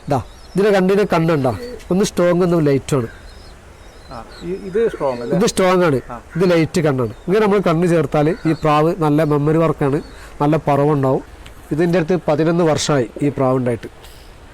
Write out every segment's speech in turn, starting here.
ഇതാ ഇതിന്റെ കണ്ണിന് കണ്ണുണ്ടോ, ഒന്ന് സ്ട്രോങ് ഒന്നും ലൈറ്റാണ്. ഇത് സ്ട്രോങ് ആണ്, ഇത് ലൈറ്റ് കണ്ണാണ്. ഇങ്ങനെ നമ്മൾ കണ്ണ് ചേർത്താൽ ഈ പ്രാവ് നല്ല മെമ്മറി വർക്കാണ്, നല്ല പറവുണ്ടാവും. ഇതിൻ്റെ അടുത്ത് 11 വർഷമായി ഈ പ്രാവ് ഉണ്ടായിട്ട്.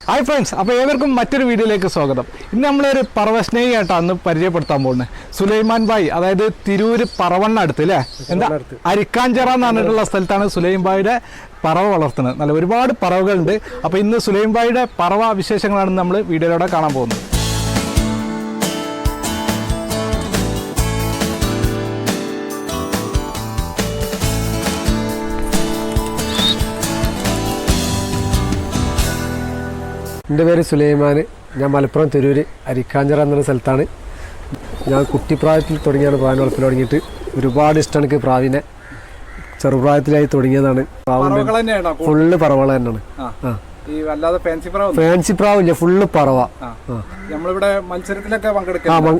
ഹായ് ഫ്രണ്ട്സ്, അപ്പോൾ ഏവർക്കും മറ്റൊരു വീഡിയോയിലേക്ക് സ്വാഗതം. ഇന്ന് നമ്മളൊരു പറവസ്നേഹിയായിട്ടാണ് അന്ന് പരിചയപ്പെടുത്താൻ പോകുന്നത്. സുലൈമാൻ ഭായ്, അതായത് തിരൂര് പറവണ്ണ അടുത്ത് അല്ലേ, എന്താ അരിക്കാഞ്ചിറ എന്ന് പറഞ്ഞിട്ടുള്ള സ്ഥലത്താണ് സുലൈം ഭായിയുടെ പറവ വളർത്തുന്നത്. നല്ല ഒരുപാട് പറവകളുണ്ട്. അപ്പോൾ ഇന്ന് സുലൈം ഭായിയുടെ പറവ വിശേഷങ്ങളാണ് നമ്മൾ വീഡിയോയിലൂടെ കാണാൻ പോകുന്നത്. എൻ്റെ പേര് സുലൈമാൻ. ഞാൻ മലപ്പുറം തിരൂര് അരിക്കാഞ്ചിറ എന്ന സ്ഥലത്താണ്. ഞാൻ കുട്ടിപ്രായത്തിൽ തുടങ്ങിയാണ് പ്രാവിനെ വളർത്തൽ തുടങ്ങിയിട്ട്. ഒരുപാട് ഇഷ്ടമാണ് എനിക്ക് പ്രാവിനെ. ചെറുപ്രായത്തിലായി തുടങ്ങിയതാണ്. ഫുള്ള് പറവള തന്നെയാണ്. ഫാൻസി പ്രാവില്ല, ഫുള്ള് പറവ.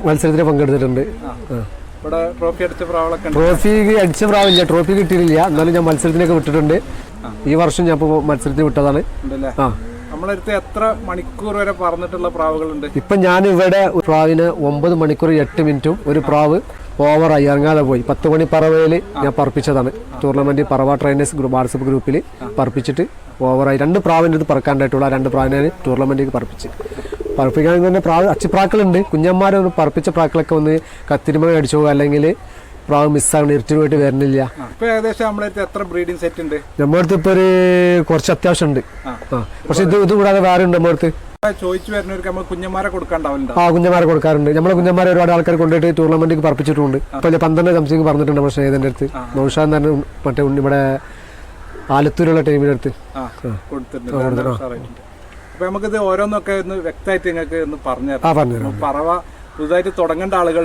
മത്സരത്തിൽ പങ്കെടുത്തിട്ടുണ്ട്. ട്രോഫി അടിച്ച പ്രാവില്ല, ട്രോഫി കിട്ടിയിട്ടില്ല. എന്നാലും ഞാൻ മത്സരത്തിനൊക്കെ വിട്ടിട്ടുണ്ട്. ഈ വർഷം ഞാൻ ഇപ്പോൾ മത്സരത്തിന് വിട്ടതാണ്. നമ്മളടുത്ത് എത്ര മണിക്കൂർ വരെ പറന്നിട്ടുള്ള പ്രാവുകളുണ്ട്? ഇപ്പം ഞാൻ ഇവിടെ പ്രാവിന് 9 മണിക്കൂർ 8 മിനിറ്റും ഒരു പ്രാവ് ഓവറായി ഇറങ്ങാതെ പോയി. 10 മണി പറവയിൽ ഞാൻ പറപ്പിച്ചതാണ്. ടൂർണമെന്റ് പറവ ട്രെയിനേഴ്സ് വാട്സപ്പ് ഗ്രൂപ്പിൽ പറപ്പിച്ചിട്ട് ഓവറായി 2 പ്രാവിൻ്റെ അടുത്ത് പറക്കാണ്ടായിട്ടുള്ള 2 പ്രാവിനെ ടൂർണമെന്റിലേക്ക് പറപ്പിക്കാൻ തന്നെ പ്രാവ് അച്ചിപ്രാക്കളുണ്ട്. കുഞ്ഞന്മാരെ പറപ്പിച്ച പ്രാക്കളൊക്കെ ഒന്ന് കത്തിരിമ അടിച്ചു, അല്ലെങ്കിൽ പ്രാവ് മിസ്സാണ്, ഇരുട്ടിന് പോയിട്ട് വരുന്നില്ല. ഏകദേശം നമ്മളടുത്ത് എത്ര ബ്രീഡിംഗ് സെറ്റ് ഉണ്ട്? നമ്മുടെ അടുത്ത് ഇപ്പൊ ഒരു കുറച്ച് അത്യാവശ്യം ഉണ്ട്. പക്ഷെ ഇത് കൂടാതെ വേറെ ഉണ്ട് നമ്മുടെ അടുത്ത്. ചോദിച്ചു വരുന്നവർക്ക് കുഞ്ഞന്മാരെ കൊടുക്കാണ്ടാവില്ല. കുഞ്ഞന്മാരെ കൊടുക്കാറുണ്ട്. നമ്മളെ കുഞ്ഞന്മാരെ ഒരുപാട് ആൾക്കാർ കൊണ്ടുപോയിട്ട് ടൂർണമെന്റിൽ പറപ്പിച്ചിട്ടുണ്ട്. ഇപ്പൊ 12 സംതിങ് പറഞ്ഞിട്ടുണ്ട് നമ്മുടെ സ്നേഹിതന്റെ അടുത്ത്. നൗഷാദ് എന്ന് പറഞ്ഞ മറ്റേ ഇവിടെ ആലത്തൂരുള്ള ടീമിന്റെ അടുത്ത് കൊടുത്തിട്ടുണ്ട്. അപ്പൊ നമുക്കിത് ഓരോന്നൊക്കെ ഒന്ന് വ്യക്തമായിട്ട് നിങ്ങൾക്ക് ഒന്ന് പറഞ്ഞു പറവ പുതുതായിട്ട് തുടങ്ങേണ്ട ആളുകൾ,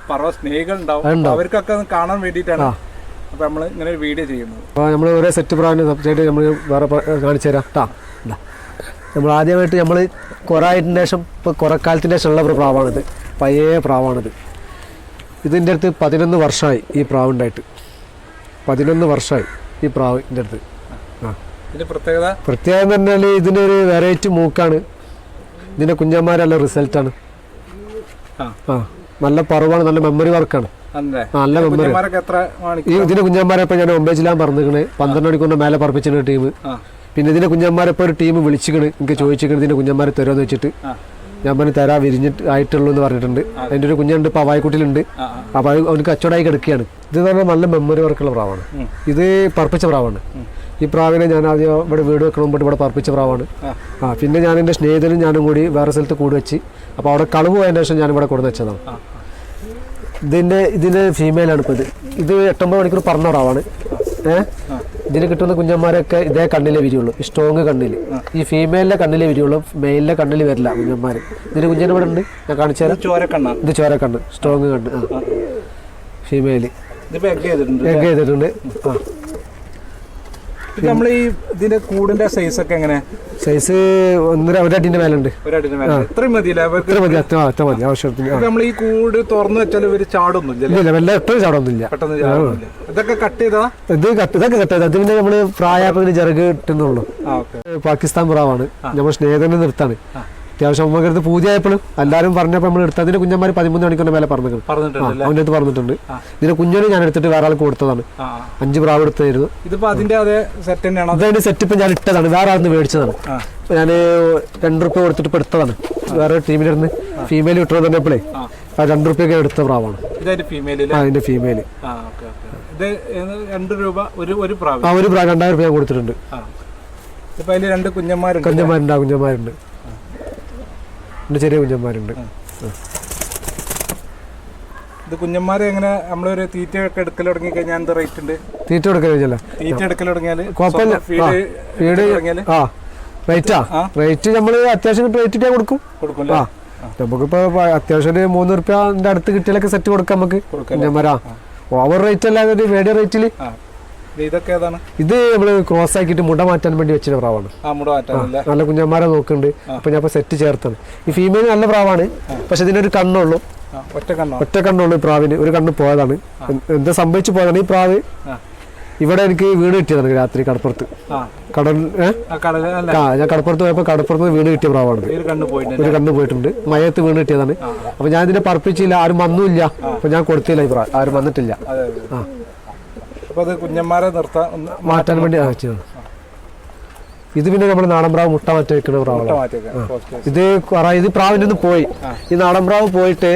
പറവ സ്നേഹികൾ ഉണ്ടാവും, അവർക്കൊക്കെ ഒന്ന് കാണാൻ വേണ്ടിയിട്ടാണ് അപ്പൊ നമ്മൾ ഇങ്ങനെ ഒരു വീഡിയോ ചെയ്യുന്നത്. അപ്പോൾ നമ്മൾ ഓരോ സെറ്റ് പ്രാവിനെ സബ്ജക്റ്റ് നമ്മൾ വേറെ കാണിച്ചു തരാം. നമ്മൾ ആദ്യമായിട്ട് നമ്മൾ കുറേതിന് ശേഷം ഇപ്പോൾ കുറക്കാലത്തിൻ്റെ ശേഷമുള്ള ഒരു പ്രാവാണിത്. പഴയ പ്രാവാണിത്. ഇതിൻ്റെ അടുത്ത് 11 വർഷമായി ഈ പ്രാവ് ഉണ്ടായിട്ട്. 11 വർഷമായി ഈ പ്രാവിൻ്റെ അടുത്ത്. പ്രത്യേകത എന്ന് പറഞ്ഞാൽ ഇതിനൊരു വെറൈറ്റി മൂക്കാണ്. ഇതിൻ്റെ കുഞ്ഞന്മാരല്ല റിസൾട്ടാണ്. നല്ല പറവാണ്, നല്ല മെമ്മറി വർക്കാണ്, നല്ല മെമ്മറി. ഇതിന്റെ കുഞ്ഞന്മാരെ ഇപ്പൊ ഞാൻ 9 ജില്ലാൻ പറഞ്ഞിരിക്കണ്. 12 മണിക്കൂറിന്റെ മേലെ പറപ്പിച്ചിട്ടുണ്ട് ടീം. പിന്നെ ഇതിന്റെ കുഞ്ഞന്മാരെ ഇപ്പൊ ഒരു ടീം വിളിച്ചിക്കണ്, എനിക്ക് ചോദിച്ചിരിക്കണ് ഇതിന്റെ കുഞ്ഞന്മാരെ തരുമെന്ന് വെച്ചിട്ട്. ഞാൻ പറഞ്ഞു തരാ, വിരിഞ്ഞിട്ട് ആയിട്ടുള്ളൂ എന്ന് പറഞ്ഞിട്ടുണ്ട്. അതിന്റെ ഒരു കുഞ്ഞുണ്ട്, ഇപ്പൊ അവായക്കുട്ടിലുണ്ട്. അപ്പൊ അവർക്ക് കച്ചവടമായി കിടക്കുകയാണ്. ഇത് പറഞ്ഞാൽ നല്ല മെമ്മറി വർക്കുള്ള പ്രാവാണ്. ഇത് പറപ്പിച്ച പ്രാവാണ്. ഈ പ്രാവിനെ ഞാൻ ആദ്യം ഇവിടെ വീട് വെക്കണം മുമ്പ് ഇവിടെ പറപ്പിച്ച പ്രാവാണ്. പിന്നെ ഞാൻ എൻ്റെ സ്നേഹിതനും ഞാനും കൂടി വേറെ സ്ഥലത്ത് കൂടി വെച്ച്. അപ്പോൾ അവിടെ കളവ് പോയതിന് ശേഷം ഞാൻ ഇവിടെ കൊടുന്ന് വെച്ചതാണ്. ഇതിൻ്റെ ഫീമെയിലാണ് ഇപ്പോൾ. ഇത് 8-9 മണിക്കൂർ പറഞ്ഞ പ്രാവാണ്. ഇതിന് കിട്ടുന്ന കുഞ്ഞന്മാരൊക്കെ ഇതേ കണ്ണിലേ വിരിയുള്ളൂ, സ്ട്രോങ് കണ്ണിൽ. ഈ ഫീമെയിലിൻ്റെ കണ്ണിലേ വിരിയുള്ളൂ, മെയിലിൻ്റെ കണ്ണിൽ വരില്ല കുഞ്ഞന്മാർ. ഇതിന് കുഞ്ഞിന് ഇവിടെ ഉണ്ട്, ഞാൻ കാണിച്ചു തരാം. ഇത് ചോരക്കണ്ണ്, സ്ട്രോങ് കണ്ണ്. ഫീമെയിൽ എഗ് ചെയ്തിട്ടുണ്ട്. നമ്മൾ ഈ ഇതിന്റെ കൂടിന്റെ സൈസ് ഒക്കെ എങ്ങനെ? സൈസ് 1.5 അടിന്റെ മേലുണ്ട്. നമ്മൾ ഈ കൂട് തുറന്നു വെച്ചാൽ ഒരു ചാടൊന്നുമില്ല, എപ്പോഴും ചാടൊന്നുമില്ല. ഇതൊക്കെ കട്ട് ചെയ്താ? ഇതൊക്കെ കട്ട് ചെയ്താ. ഇതിന്റെ നമ്മള് പ്രായത്തിന് ചെറുക് കിട്ടുന്നുള്ളൂ. പാകിസ്ഥാൻ പ്രാവാണ്. നമ്മൾ സ്നേഹിതന്റെ നിർത്താണ്. അത്യാവശ്യം നമ്മക്കടുത്ത് പൂജയായപ്പോഴും എല്ലാവരും പറഞ്ഞപ്പോൾ നമ്മൾ എടുത്ത്. അതിന്റെ കുഞ്ഞന്മാർ 13 മണിക്കൂറിന്റെ മേലെ പറഞ്ഞിട്ടുണ്ട്. അവൻ്റെ അടുത്ത് പറഞ്ഞിട്ടുണ്ട്. ഇതിന്റെ കുഞ്ഞോട് ഞാൻ എടുത്തിട്ട് വേറെ ആൾക്ക് കൊടുത്തതാണ്. 5 പ്രാവ് എടുത്തായിരുന്നു. ഇതിന്റെ സെറ്റ് ഇപ്പം ഞാൻ ഇട്ടതാണ്, വേറെ ആളിന്ന് മേടിച്ചതാണ്. ഞാൻ 2 റുപ്യ കൊടുത്തിട്ട് ഇപ്പൊ എടുത്തതാണ്. വേറെ ടീമിലിരുന്ന് ഫീമെയിൽ കിട്ടണം പറഞ്ഞപ്പോഴേ 2 റുപ്യൊക്കെ എടുത്ത പ്രാവാണ്. അതിന്റെ ഫീമെയിൽ ഒരു പ്രാവ് 2000 രൂപ കൊടുത്തിട്ടുണ്ട്. കുഞ്ഞന്മാരുണ്ട്, ചെറിയ കുഞ്ഞന്മാരുണ്ട്. ഇത് കുഞ്ഞന്മാരെ എങ്ങനെ നമ്മളൊരു തീറ്റ ഒക്കെ എടുക്കൽ തുടങ്ങി കഴിഞ്ഞാൽ എന്ത് റേറ്റ് ഉണ്ട്? തീറ്റ എടുക്കൽ തുടങ്ങിയാൽ റേറ്റ് നമ്മള് അത്യാവശ്യം റേറ്റ് കൊടുക്കും. നമുക്കിപ്പോ അത്യാവശ്യം 3 റുപ്യന്റെ അടുത്ത് കിട്ടിയാലൊക്കെ സെറ്റ് കൊടുക്കാം നമുക്ക് കുഞ്ഞന്മാരാ. ഓവർ റേറ്റ് അല്ലാതെ മീഡിയം റേറ്റില്. ഇത് നമ്മള് ക്രോസ് ആക്കിയിട്ട് മുട മാറ്റാൻ വേണ്ടി വെച്ച പ്രാവാണ്. നല്ല കുഞ്ഞന്മാരെ നോക്കുന്നുണ്ട്. അപ്പൊ ഞാൻ സെറ്റ് ചേർത്താണ്. ഈ ഫീമെയിൽ നല്ല പ്രാവാണ്, പക്ഷെ ഇതിനൊരു കണ്ണുള്ളൂ, ഒറ്റ കണ്ണുള്ളൂ. പ്രാവിന് ഒരു കണ്ണ് പോയതാണ്. എന്താ സംഭവിച്ചു പോയതാണ്. ഈ പ്രാവ് ഇവിടെ എനിക്ക് വീട് കിട്ടിയതാണ് രാത്രി കടപ്പുറത്ത് കടൽ ഞാൻ കടപ്പുറത്ത് പോയപ്പോൾ കടപ്പുറത്ത് വീട് കിട്ടിയ പ്രാവാണ്. ഒരു കണ്ണ് പോയിട്ടുണ്ട്, മയത്ത് വീട് കിട്ടിയതാണ്. അപ്പൊ ഞാൻ ഇതിനെ പറപ്പിച്ചില്ല, ആരും വന്നുമില്ല. അപ്പൊ ഞാൻ കൊടുത്തില്ല ഈ പ്രാവ്, ആരും വന്നിട്ടില്ല. മാറ്റാൻ വേണ്ടി വെച്ചതാണ്. ഇത് പിന്നെ നമ്മുടെ നാടൻ പ്രാവ് മുട്ട മാറ്റി വെക്കുന്ന പ്രാവാണ്. ഇത് പ്രാവിൻ്റെ ഒന്ന് പോയി. ഈ നാടൻ പ്രാവ് പോയിട്ട്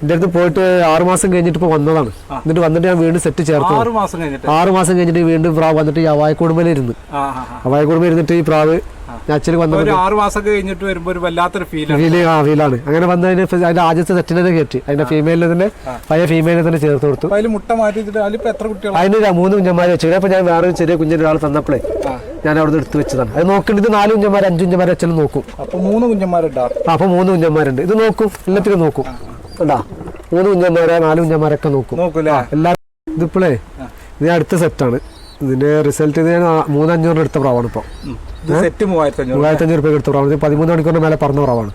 എൻ്റെ അടുത്ത് പോയിട്ട് 6 മാസം കഴിഞ്ഞിട്ട് ഇപ്പൊ വന്നതാണ്. എന്നിട്ട് വന്നിട്ട് ഞാൻ വീണ്ടും സെറ്റ് ചേർത്തു. 6 മാസം കഴിഞ്ഞിട്ട് വീണ്ടും പ്രാവ് വന്നിട്ട് ഈ അവായക്കുടുമ്പയിലിരുന്ന് ഇരുന്നിട്ട് ഈ പ്രാവ് ആക്ച്വലി വന്നത് 6 മാസം കഴിഞ്ഞിട്ട് വരുമ്പോൾ ഒരു വല്ലാത്തൊരു ഫീലാണ്. അങ്ങനെ വന്നതിന് അതിന്റെ ആദ്യത്തെ സെറ്റിനെ കയറ്റി അതിന്റെ ഫീമെയിലിനെ തന്നെ പഴയ ഫീമെയിലിനെ തന്നെ ചേർത്ത് കൊടുത്തു. മുട്ട മാറ്റിട്ട് അതിന് 3 കുഞ്ഞന്മാരെ വെച്ചു. അപ്പൊ ഞാൻ വേറെ ചെറിയ കുഞ്ഞിന് ഒരാൾ തന്നപ്പോഴേ ഞാൻ അവിടെ നിന്ന് എടുത്ത് വെച്ചതാണ്. അത് നോക്കേണ്ടത് 4 കുഞ്ഞന്മാർ 5 കുഞ്ഞന്മാരെ വെച്ചാലും നോക്കും. അപ്പൊ 3 കുഞ്ഞന്മാരുണ്ട്. അപ്പൊ 3 കുഞ്ഞന്മാരുണ്ട്. ഇത് നോക്കും, എല്ലാത്തിനും നോക്കും. ഉണ്ടാ 3 കുഞ്ഞന്മാരെ 4 കുഞ്ഞന്മാരൊക്കെ നോക്കും എല്ലാവരും. ഇതിപ്പോഴേ ഇത് അടുത്ത സെറ്റാണ്. ഇതിന്റെ റിസൾട്ട് ഇത് 3,500 എടുത്ത പ്രാവാണ്. ഇപ്പൊ 3,500 രൂപ എടുത്ത പ്രാവാണ്. 13 മണിക്കൂറിന് മേലെ പറന്ന പ്രാവാണ്.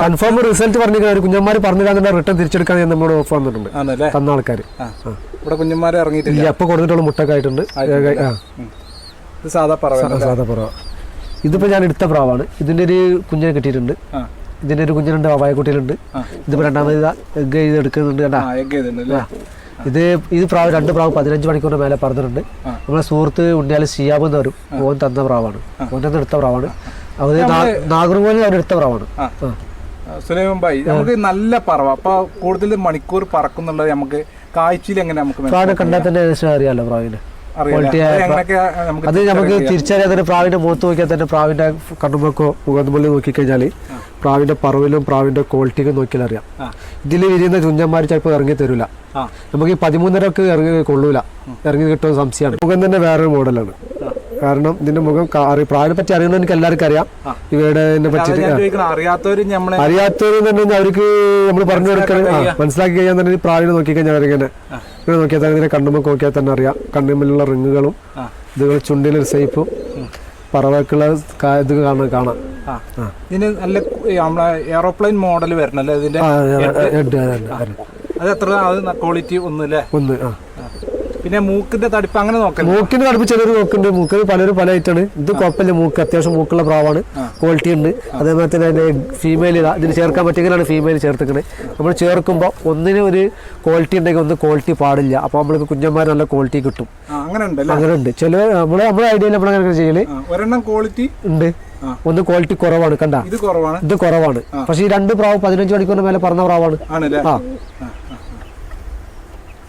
കൺഫേം റിസൾട്ട് പറഞ്ഞിരിക്കുന്ന ഒരു കുഞ്ഞന്മാര് പറഞ്ഞില്ല, റിട്ടേൺ തിരിച്ചെടുക്കാൻ നമ്മളോട് ഓഫ് വന്നിട്ടുണ്ട് തന്ന ആൾക്കാർ. കുഞ്ഞന്മാരെ ഇറങ്ങിയിട്ടില്ല, അപ്പൊ കൊടുത്തിട്ടുള്ള മുട്ടൊക്കെ ആയിട്ടുണ്ട്. സാധാ പറവ. ഇതിപ്പോ ഞാൻ എടുത്ത പ്രാവാണ്. ഇതിന്റെ ഒരു കുഞ്ഞിനെ കിട്ടിയിട്ടുണ്ട്. ഇതിന്റെ ഒരു കുഞ്ഞിനുണ്ട്, വായക്കുട്ടിയിലുണ്ട്. ഇതിപ്പോ രണ്ടാമത് എഗ് ചെയ്ത് എടുക്കുന്നുണ്ട്. ഇത് പ്രാവ് 2 പ്രാവ് 15 മണിക്കൂറിന് മേലെ പറഞ്ഞിട്ടുണ്ട്. നമ്മളെ സുഹൃത്ത് ഉണ്ണിയാൽ ഷിയാബ് എന്ന് വരും, ഓൻ തന്ന പ്രാവാണ്. ഓൻ്റെ എടുത്ത പ്രാവാണ്. അത് നാഗർകോവിൽ അവൻ എടുത്ത പ്രാവാണ്. സുലൈമാൻ ഭായി, നമുക്ക് നല്ല പറവ അപ്പൊ കൂടുതൽ മണിക്കൂർ പറക്കുന്നുള്ളത് നമുക്ക് കാഴ്ചയിൽ എങ്ങനെ പ്രാവിനെ കണ്ടാൽ തന്നെ അറിയാലോ പ്രാവിന് ക്വാളിറ്റി. അത് നമുക്ക് തിരിച്ചറിയാൻ തന്നെ പ്രാവിന്റെ മുഖത്ത് നോക്കിയാൽ തന്നെ പ്രാവിന്റെ കണ്ണുമ്പോക്കോ മുഖത്തുമ്പള്ളി നോക്കിക്കഴിഞ്ഞാൽ പ്രാവിന്റെ പറവിലും പ്രാവിന്റെ ക്വാളിറ്റിക്കും നോക്കിയാൽ അറിയാം. ഇതിൽ വിരിയുന്ന കുഞ്ഞന്മാർ ചിലപ്പോൾ ഇറങ്ങി തരൂല. നമുക്ക് ഈ 13.5 ഇറങ്ങി കൊള്ളൂല, ഇറങ്ങി കിട്ടുന്ന സംശയമാണ്. മുഖം തന്നെ വേറൊരു മോഡലാണ്. കാരണം ഇതിന്റെ മുഖം പ്രാവിനെ പറ്റി അറിയുന്നത് എനിക്ക് എല്ലാവർക്കും അറിയാം. ഇവയുടെ പറ്റിയിട്ട് അറിയാത്തവരും തന്നെ അവർക്ക് നമ്മൾ പറഞ്ഞു കൊടുക്കണം, മനസ്സിലാക്കി കഴിഞ്ഞാൽ തന്നെ പ്രാവിനെ നോക്കിക്കഴിഞ്ഞാൽ അവരിങ്ങനെ നോക്കിയാൽ തന്നെ ഇതിനെ കണ്ണുമ്പോൾ നോക്കിയാൽ തന്നെ അറിയാം. കണ്ണുമ്പിലുള്ള റിങ്ങുകളും ഇതുകൾ ചുണ്ടിലൊരു സേപ്പും പറവക്കുള്ള ഇത് കാണാം. ഇതിന് നല്ല എയറോപ്ലെയിൻ മോഡൽ വരണല്ലേ ഇതിന്റെ? അത് എത്ര ക്വാളിറ്റി ഒന്നുമില്ലേ? ഒന്ന്. പിന്നെ മൂക്കിന്റെ തടിപ്പ് അങ്ങനെ നോക്കാം. മൂക്കിന്റെ തടിപ്പ് ചിലർ നോക്കുന്നുണ്ട്. മൂക്കിന് പലരും പല ഐറ്റാണ്. ഇത് കുഴപ്പമില്ല, മൂക്ക് അത്യാവശ്യം മൂക്കുള്ള പ്രാവാണ്, ക്വാളിറ്റി ഉണ്ട്. അതേപോലെ തന്നെ അതിന്റെ ഫീമെയിൽ ഇതിന് ചേർക്കാൻ പറ്റിയെങ്കിലാണ് ഫീമെയിൽ ചേർത്തിക്കണത്. നമ്മൾ ചേർക്കുമ്പോൾ ഒന്നിന് ഒരു ക്വാളിറ്റി ഉണ്ടെങ്കിൽ ഒന്ന് ക്വാളിറ്റി പാടില്ല. അപ്പോൾ നമ്മൾക്ക് കുഞ്ഞന്മാർ നല്ല ക്വാളിറ്റി കിട്ടും. അങ്ങനെ ഉണ്ട്. ചില നമ്മുടെ ഐഡിയയിൽ നമ്മളങ്ങനെ ചെയ്യല്. ഒരെണ്ണം ക്വാളിറ്റി ഉണ്ട്, ഒന്ന് ക്വാളിറ്റി കുറവാണ്. കണ്ട ഇത് കുറവാണ്. പക്ഷെ ഈ 2 പ്രാവ് 15 മണിക്കൂറിന് മേലെ പറഞ്ഞ പ്രാവാണ്.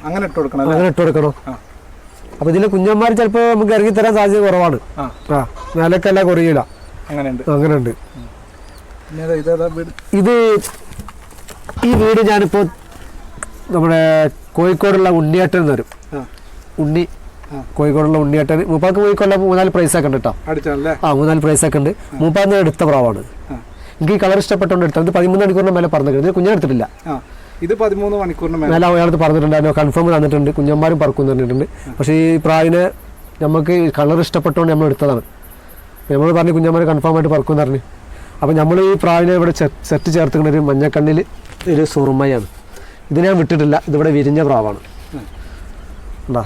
അങ്ങനെ ഇട്ട് കൊടുക്കണം. അപ്പൊ ഇതിലെ കുഞ്ഞന്മാർ ചിലപ്പോ നമുക്ക് ഇറങ്ങി തരാൻ സാധ്യത കുറവാണ്. മേലക്കല്ല കുറയില്ല. അങ്ങനെ ഉണ്ട്. ഇത് ഈ വീട് ഞാനിപ്പോ നമ്മുടെ കോഴിക്കോടുള്ള ഉണ്ണിയേട്ടൻ എന്ന് വരും. കോഴിക്കോടുള്ള ഉണ്ണിയേട്ടൻ മൂപ്പാക്ക് പോയിക്കൊള്ള 3-4 പ്രൈസൊക്കെ ഉണ്ട് കേട്ടോ. 3-4 പ്രൈസൊക്കെ ഉണ്ട്. മൂപ്പാന്ന് എടുത്ത പ്രാവാണ്. എനിക്ക് ഈ കളർ ഇഷ്ടപ്പെട്ടോണ്ട് എടുത്തത്. ഇത് 13 മണിക്കൂറിന് മേലെ പറഞ്ഞിട്ടുണ്ട്. കുഞ്ഞിനെ എടുത്തിട്ടില്ല. ഇത് 13 മണിക്കൂറിന് മേലെ അയാളത്ത് പറഞ്ഞിട്ടുണ്ട്, കൺഫേം തന്നിട്ടുണ്ട്. കുഞ്ഞന്മാരും പറക്കും തന്നിട്ടുണ്ട്. പക്ഷേ ഈ പ്രാവിനെ നമുക്ക് കളർ ഇഷ്ടപ്പെട്ടുകൊണ്ട് നമ്മൾ എടുത്തതാണ്. നമ്മൾ പറഞ്ഞ് കുഞ്ഞന്മാർ കൺഫേം ആയിട്ട് പറക്കും എന്ന് പറഞ്ഞു. അപ്പം നമ്മൾ ഈ പ്രാവിനെ ഇവിടെ സെറ്റ് ചേർത്തുക്കുന്ന ഒരു മഞ്ഞക്കണ്ണിൽ ഒരു സുറുമയാണ്. ഇത് ഞാൻ വിട്ടിട്ടില്ല. ഇതിവിടെ വിരിഞ്ഞ പ്രാവാണ്. ഉണ്ടാ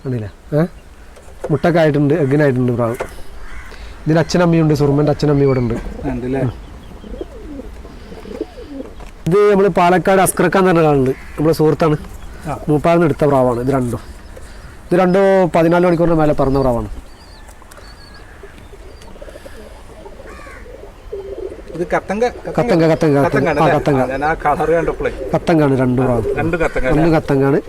കണ്ടില്ല? മുട്ടൊക്കെ ആയിട്ടുണ്ട്, എഗ്ഗിനായിട്ടുണ്ട് പ്രാവ്. ഇതിന് അച്ഛനമ്മയുണ്ട്, സുറുമൻ്റെ അച്ഛനമ്മയും ഇവിടെ ഉണ്ട്. ഇത് നമ്മൾ പാലക്കാട് അസ്കറക്ക എന്ന് പറഞ്ഞ ആളുണ്ട്, നമ്മുടെ സുഹൃത്താണ്. മൂപ്പാറിന് എടുത്ത പ്രാവാണ്. ഇത് രണ്ടും 14 മണിക്കൂറിന് മേലെ പറന്ന പ്രാവാണ്. കത്തങ്കാണ്. 2 പ്രാവ്, 2 കത്തങ്കാണ്.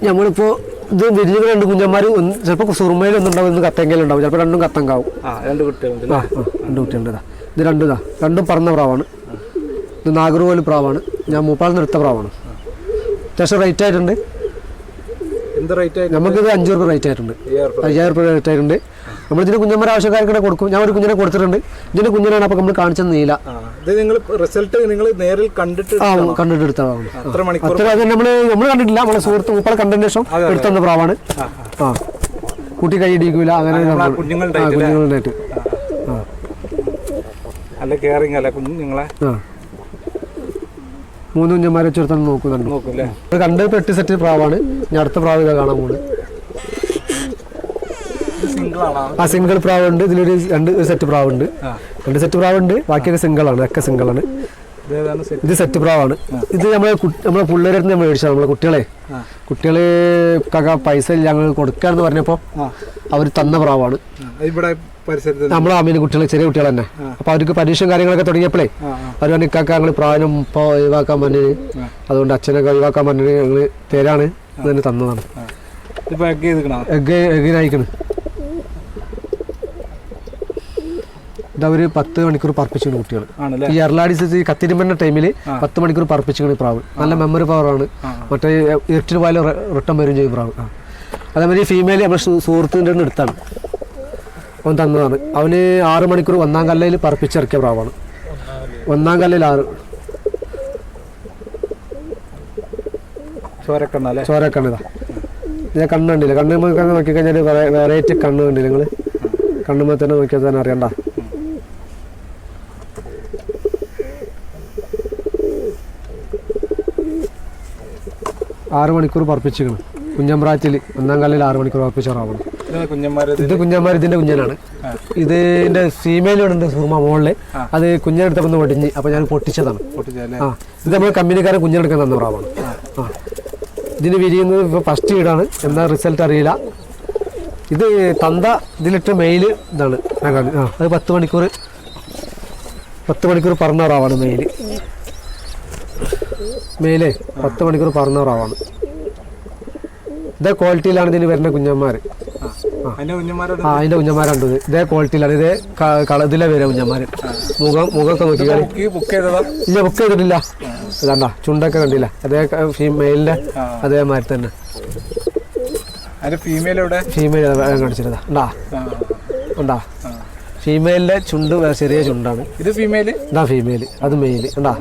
നമ്മളിപ്പോ ഇത് വിരിഞ്ഞ 2 കുഞ്ഞന്മാർ ചിലപ്പോൾ സുറുമയിൽ ഒന്നുണ്ടാവും, ഇന്ന് കത്തങ്കയിലുണ്ടാവും. ചിലപ്പോൾ 2 കത്തങ്കാവും. 2 കുട്ടിയുണ്ട്. ഇത് 2 പറന്ന പ്രാവാണ്. ഇത് നാഗർകോവിൽ പ്രാവാണ്. ഞാൻ മൂപ്പാളിന് എടുത്ത പ്രാവാണ്. അത്യാവശ്യം റേറ്റ് ആയിട്ടുണ്ട്. നമുക്കിത് 5 രൂപ റേറ്റ് ആയിട്ടുണ്ട്. 5000 രൂപ റേറ്റ് ആയിട്ടുണ്ട്. നമ്മളിതിന് കുഞ്ഞന്മാരെ ആവശ്യക്കാർക്കിടെ കൊടുക്കും. ഞാൻ ഒരു കുഞ്ഞിനെ കൊടുത്തിട്ടുണ്ട്. ഇതിന് കുഞ്ഞിനാണ് അപ്പോൾ നമ്മൾ കാണിച്ചത് നീല. കണ്ടിട്ട് എടുത്തതാണ്. അത് നമ്മൾ കണ്ടിട്ടില്ല. നമ്മളെ സുഹൃത്ത് മൂപ്പാളെ കണ്ടതിന് ശേഷം എടുത്തുന്ന പ്രാവാണ്. കുട്ടി കൈയിടിക്കൂല. അങ്ങനെ കുഞ്ഞുങ്ങളുണ്ടായിട്ട് നല്ല കെയറിങ് അല്ലേ കുഞ്ഞുങ്ങളെ? ആ 3 കുഞ്ഞന്മാരെ വെച്ചെടുത്താണ് നോക്കുന്നുണ്ട്. കണ്ട് 8 സെറ്റ് പ്രാവാണ്. ഞാൻ അടുത്ത പ്രാവ് ഇതാ കാണാൻ പോകുന്നത്. ആ സിംഗിൾ പ്രാവുണ്ട്. ഇതിലൊരു 2 സെറ്റ് പ്രാവുണ്ട്. 2 സെറ്റ് പ്രാവുണ്ട്. ബാക്കിയൊക്കെ സിംഗിളാണ്. ഒക്കെ സിംഗിളാണ്. ഇത് സെറ്റ് പ്രാവാണ്. ഇത് നമ്മളെ പിള്ളേരടുത്ത് നമ്മൾ മേടിച്ചതാണ്. നമ്മളെ കുട്ടികള് പൈസ ഇല്ല ഞങ്ങൾ കൊടുക്കാന്ന് പറഞ്ഞപ്പോ അവർ തന്ന പ്രാവാണ്. നമ്മളെ അമ്മീന് കുട്ടികൾ ചെറിയ കുട്ടികൾ തന്നെ. അപ്പൊ അവർക്ക് പരീക്ഷയും കാര്യങ്ങളൊക്കെ തുടങ്ങിയപ്പോഴേ അവർ പറഞ്ഞു ഇക്കാക്ക ഞങ്ങൾ പ്രായം ഇപ്പൊ ഒഴിവാക്കാൻ പറഞ്ഞത്, അതുകൊണ്ട് അച്ഛനൊക്കെ ഒഴിവാക്കാൻ പറഞ്ഞത് ഞങ്ങള് തരാണ് തന്നെ തന്നതാണ്. എഗ്ഗിനയക്കണ്. ഇതവര് 10 മണിക്കൂർ പറപ്പിച്ചു കുട്ടികൾ. ഈ എർലാഡിസ് കത്തിരിമ്പന്ന ടൈമില് 10 മണിക്കൂർ പറപ്പിച്ചു പ്രാവ്. നല്ല മെമ്മറി പവറാണ്. മറ്റേ ഇരട്ടിന് പോയാലും റിട്ടേൺ വരും ചെയ്യും പ്രാവ്. അതേമാതിരി ഫീമെയിൽ നമ്മുടെ സുഹൃത്തിൻ്റെ എടുത്താണ് അവൻ തന്നതാണ്. അവന് 6 മണിക്കൂർ 1-ാം കല്ലയിൽ പറപ്പിച്ചിറക്കിയ പ്രാവാണ്. 1-ാം കല്ലയിൽ 6 ചോരക്കണ്ണിതാ. ഞാൻ കണ്ണുണ്ടില്ല. കണ്ണുമ്പോൾ നോക്കിക്കഴിഞ്ഞാൽ വെറൈറ്റി കണ്ണ് കണ്ടില്ല നിങ്ങൾ? കണ്ണുമ്പോൾ തന്നെ നോക്കിയാൽ തന്നെ അറിയണ്ട. ആറ് മണിക്കൂർ പറപ്പിച്ചിരിക്കണം കുഞ്ഞമ്പ്രാറ്റിൽ. 1-ാം കല്ലിൽ 6 മണിക്കൂർ പറപ്പിച്ച പ്രാവാണ്. ഇത് കുഞ്ഞന്മാർ ഇതിന്റെ കുഞ്ഞനാണ്. ഇതിന്റെ ഫീമെയിലുണ്ട് സുർമ മോളില്. അത് കുഞ്ഞെടുത്തപ്പോൾ പൊടിഞ്ഞ് അപ്പൊ ഞാൻ പൊട്ടിച്ചതാണ്. ഇത് നമ്മൾ കമ്പനിക്കാരെ കുഞ്ഞെടുക്കാൻ തന്ന പ്രാവാണ്. ഇതിന് വിരിയുന്നത് ഇപ്പൊ ഫസ്റ്റ് വീടാണ്. എന്നാൽ റിസൾട്ട് അറിയില്ല. ഇത് തന്ത ഇതിലിട്ട് മെയില് ഇതാണ്. അത് 10 മണിക്കൂർ പറന്ന പ്രാവാണ് മെയില്. 10 മണിക്കൂർ പറന്ന പ്രാവാണ്. ഇതേ ക്വാളിറ്റിയിലാണ് ഇതിന് വരുന്ന കുഞ്ഞന്മാർ. അതിന്റെ കുഞ്ഞന്മാരുണ്ട്. ഇതേ ക്വാളിറ്റിയിലാണ്. ഇതേ കളത്തിലെ വരെ കുഞ്ഞന്മാർ. മുഖമൊക്കെ നോക്കിയാൽ ഇല്ല, ബുക്ക് ചെയ്തിട്ടില്ല. ഇതാണ്ട ചുണ്ടൊക്കെ കണ്ടില്ല. അതേ ഫീമെയിലിന്റെ അതേമാതിരി തന്നെ. ഫീമെയിൽ കാണിച്ചിരുന്നാ ഉണ്ടാ. ഫീമെയിലിന്റെ ചുണ്ട് ചെറിയ ചുണ്ടാണ്. ഇത് ഫീമെയിൽ, ഇതാ ഫീമെയിൽ, അത് മെയിൽ. ഉണ്ടാ